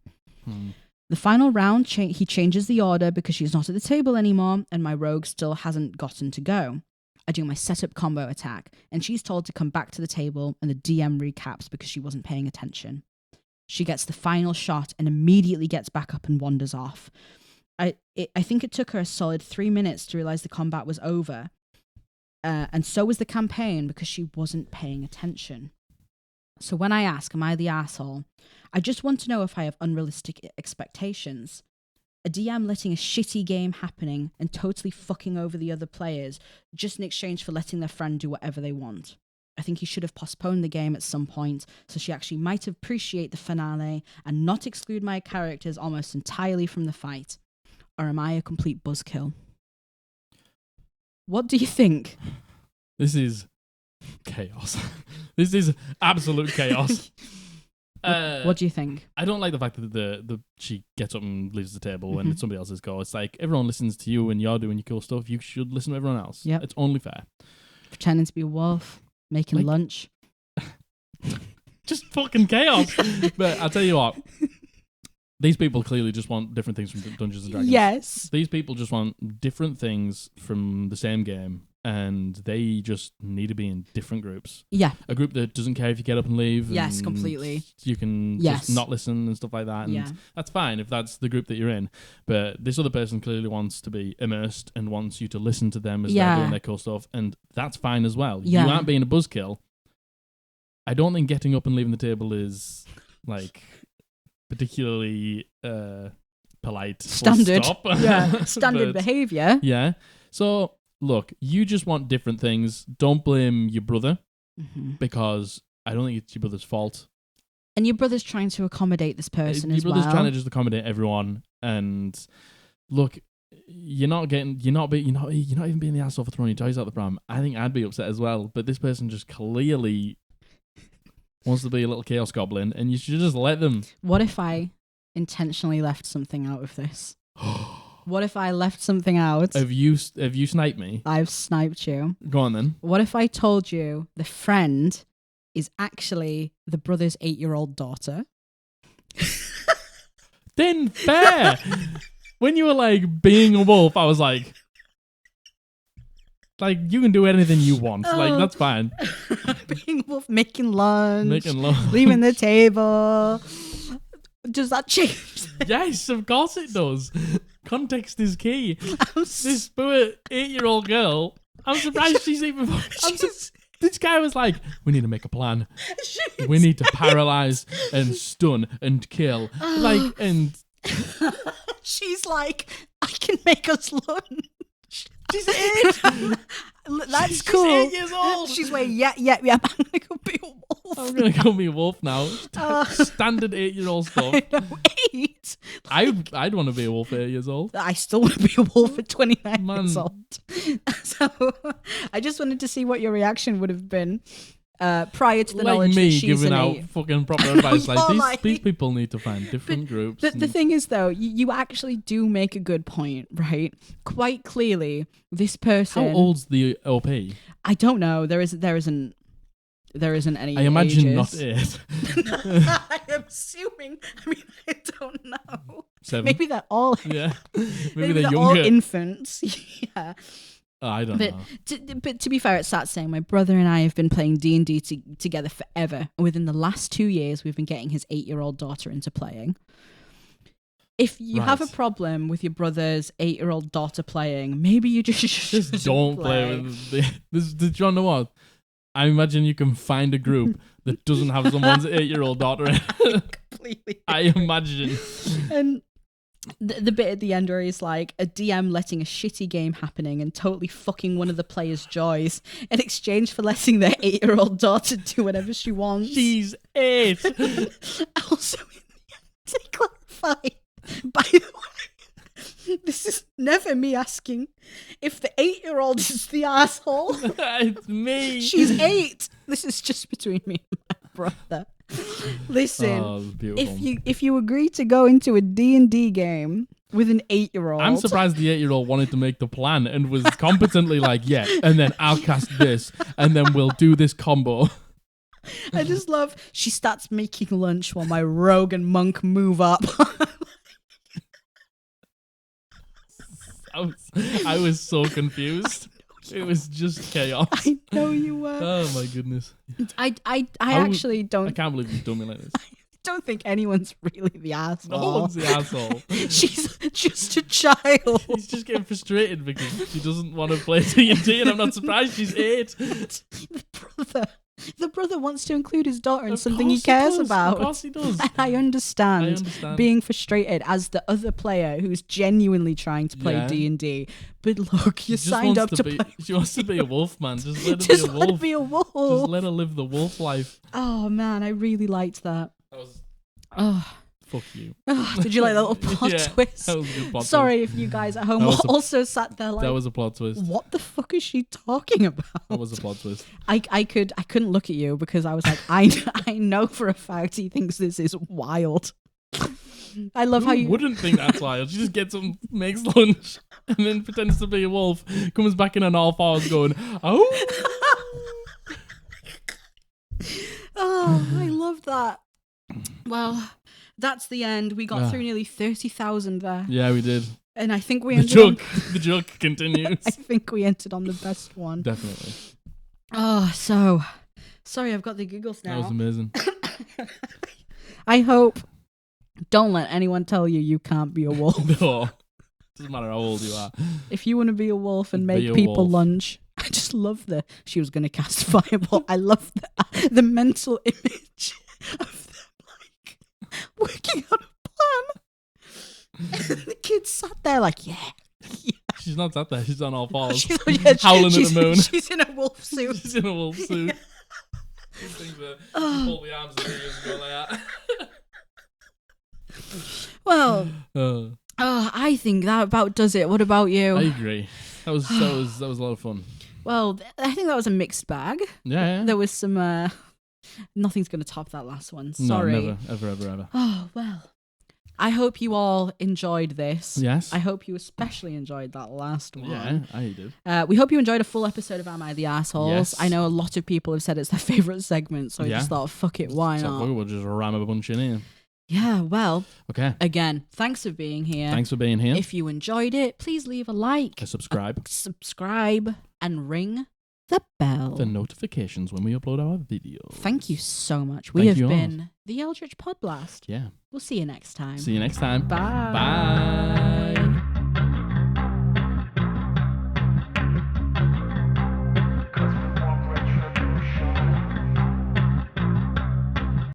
The final round, he changes the order because she's not at the table anymore, and my rogue still hasn't gotten to go. I do my setup combo attack, and she's told to come back to the table, and the DM recaps because she wasn't paying attention. She gets the final shot and immediately gets back up and wanders off. I think it took her a solid 3 minutes to realize the combat was over, and so was the campaign because she wasn't paying attention. So when I ask, am I the asshole? I just want to know if I have unrealistic expectations. A DM letting a shitty game happening and totally fucking over the other players just in exchange for letting their friend do whatever they want. I think he should have postponed the game at some point so she actually might appreciate the finale and not exclude my characters almost entirely from the fight. Or am I a complete buzzkill? What do you think? This is chaos. This is absolute chaos. What do you think? I don't like the fact that she gets up and leaves the table when it's somebody else's go. It's like everyone listens to you when you're doing your cool stuff. You should listen to everyone else. Yep. It's only fair. Pretending to be a wolf, making lunch. Just fucking chaos. But I'll tell you what. These people clearly just want different things from Dungeons & Dragons. Yes. These people just want different things from the same game, and they just need to be in different groups. Yeah. A group that doesn't care if you get up and leave. Yes, and completely. You can just not listen and stuff like that. And that's fine if that's the group that you're in. But this other person clearly wants to be immersed and wants you to listen to them as they're doing their cool stuff, and that's fine as well. Yeah. You aren't being a buzzkill. I don't think getting up and leaving the table is, like, particularly polite. Standard. Yeah. Standard behaviour. Yeah. So, look, you just want different things. Don't blame your brother because I don't think it's your brother's fault. And your brother's trying to accommodate this person as well. Your brother's trying to just accommodate everyone. And look, you're not even being the asshole for throwing your toys out the pram. I think I'd be upset as well. But this person just clearly wants to be a little chaos goblin, and you should just let them. What if I intentionally left something out of this? What if I left something out? Have you sniped me? I've sniped you. Go on then. What if I told you the friend is actually the brother's 8-year-old daughter? Then fair. When you were like being a wolf, I was like you can do anything you want. Like, that's fine. Being a wolf, making lunch, leaving the table. Does that change? Yes, of course it does. Context is key. This poor 8-year-old girl, I'm surprised she's even... This guy was like, we need to make a plan. We need to paralyze and stun and kill. She's like, I can make us lunch. She's 8. That's cool. She's 8 years old. She's like, yeah. I'm gonna go be a wolf. I'm gonna go be a wolf now. Standard 8-year-old stuff. 8. I'd want to be a wolf at 8 years old. I still want to be a wolf at 29 years old. So I just wanted to see what your reaction would have been. prior to the like knowledge me that she's giving an out 8. fucking proper advice. You're Like like- these people need to find different groups. The thing is, though, you actually do make a good point, right? Quite clearly, this person. How old's the OP? I don't know. There isn't any. I imagine ages. not 8. I'm assuming. I mean, I don't know. 7. Maybe they're all. Yeah. Maybe they're all younger. infants. Yeah. Oh, I don't know. But to be fair, it's that saying. My brother and I have been playing D&D together forever. And within the last 2 years, we've been getting his 8-year-old daughter into playing. If you have a problem with your brother's 8-year-old daughter playing, maybe you just don't play with this. Did you know what? I imagine you can find a group that doesn't have someone's 8-year-old daughter in it. Completely. I imagine. And the bit at the end where he's like a DM letting a shitty game happening and totally fucking one of the players' joys in exchange for letting their 8-year-old daughter do whatever she wants. She's 8. Also, to clarify, by the way, this is never me asking if the 8-year-old is the asshole. It's me. She's 8. This is just between me and my brother. Listen, beautiful. if you agree to go into a D&D game with an 8-year-old, I'm surprised the 8-year-old wanted to make the plan and was competently like, yeah, and then I'll cast this, and then we'll do this combo. I just love. She starts making lunch while my rogue and monk move up. I was so confused. It was just chaos. I know you were. Oh my goodness. I actually don't. I can't believe you've done me like this. Don't think anyone's really the asshole. No one's the asshole. She's just a child. He's just getting frustrated because she doesn't want to play D&D, and I'm not surprised she's 8. The brother wants to include his daughter in Of something he course cares does. about. Of course he does. And I understand being frustrated as the other player who's genuinely trying to play Yeah. D&D. But look, you She just signed up wants to play. She wants to be a wolf, man. Just let her Just be a let her wolf. be a wolf. Just let her live the wolf life. Oh man, I really liked that. That was Oh, fuck you. did you like that little plot Yeah, twist? That was a good plot Sorry if you guys at home That was a- also sat there twist. like, That was a plot twist. what the fuck is she talking about? That was a plot twist. I couldn't look at you because I was like, I know for a fact he thinks this is wild. I love how Who you wouldn't think that's wild? She just gets up, makes lunch, and then pretends to be a wolf, comes back in on all fours going, oh. Oh, I love that. Well, that's the end. We got through nearly 30,000 there. Yeah, we did. And I think we The ended the joke continues. I think we entered on the best one. Definitely. Oh, so sorry, I've got the giggles That was now. amazing. I hope. Don't let anyone tell you you can't be a wolf. No. Doesn't matter how old you are. If you want to be a wolf and Be make a people wolf. lunch, I just love she was going to cast fireball. I love the mental image of them like working on a plan. And the kid sat there like, yeah. She's not sat there. She's on all fours. She's howling at the moon. She's in a wolf suit. She's in a wolf suit. Things that you pull the arms and ears and go like that. Well, Oh, I think that about does it. What about you? I agree. That was a lot of fun. Well, I think that was a mixed bag. Yeah. There was some. Nothing's going to top that last one. Sorry. No, never, ever. Oh, well. I hope you all enjoyed this. Yes. I hope you especially enjoyed that last one. Yeah, I did. We hope you enjoyed a full episode of Am I the Assholes? Yes. I know a lot of people have said it's their favourite segment, so I Yeah. just thought, fuck it, why So not? we'll just ram a bunch in here. Yeah, well, Okay. again, thanks for being here. Thanks for being here. If you enjoyed it, please leave a like, Subscribe and ring the bell. for notifications when we upload our videos. Thank you so much. We Thank you have all. been the Eldritch Podblast. Yeah. We'll see you next time. See you next time. Bye. Bye.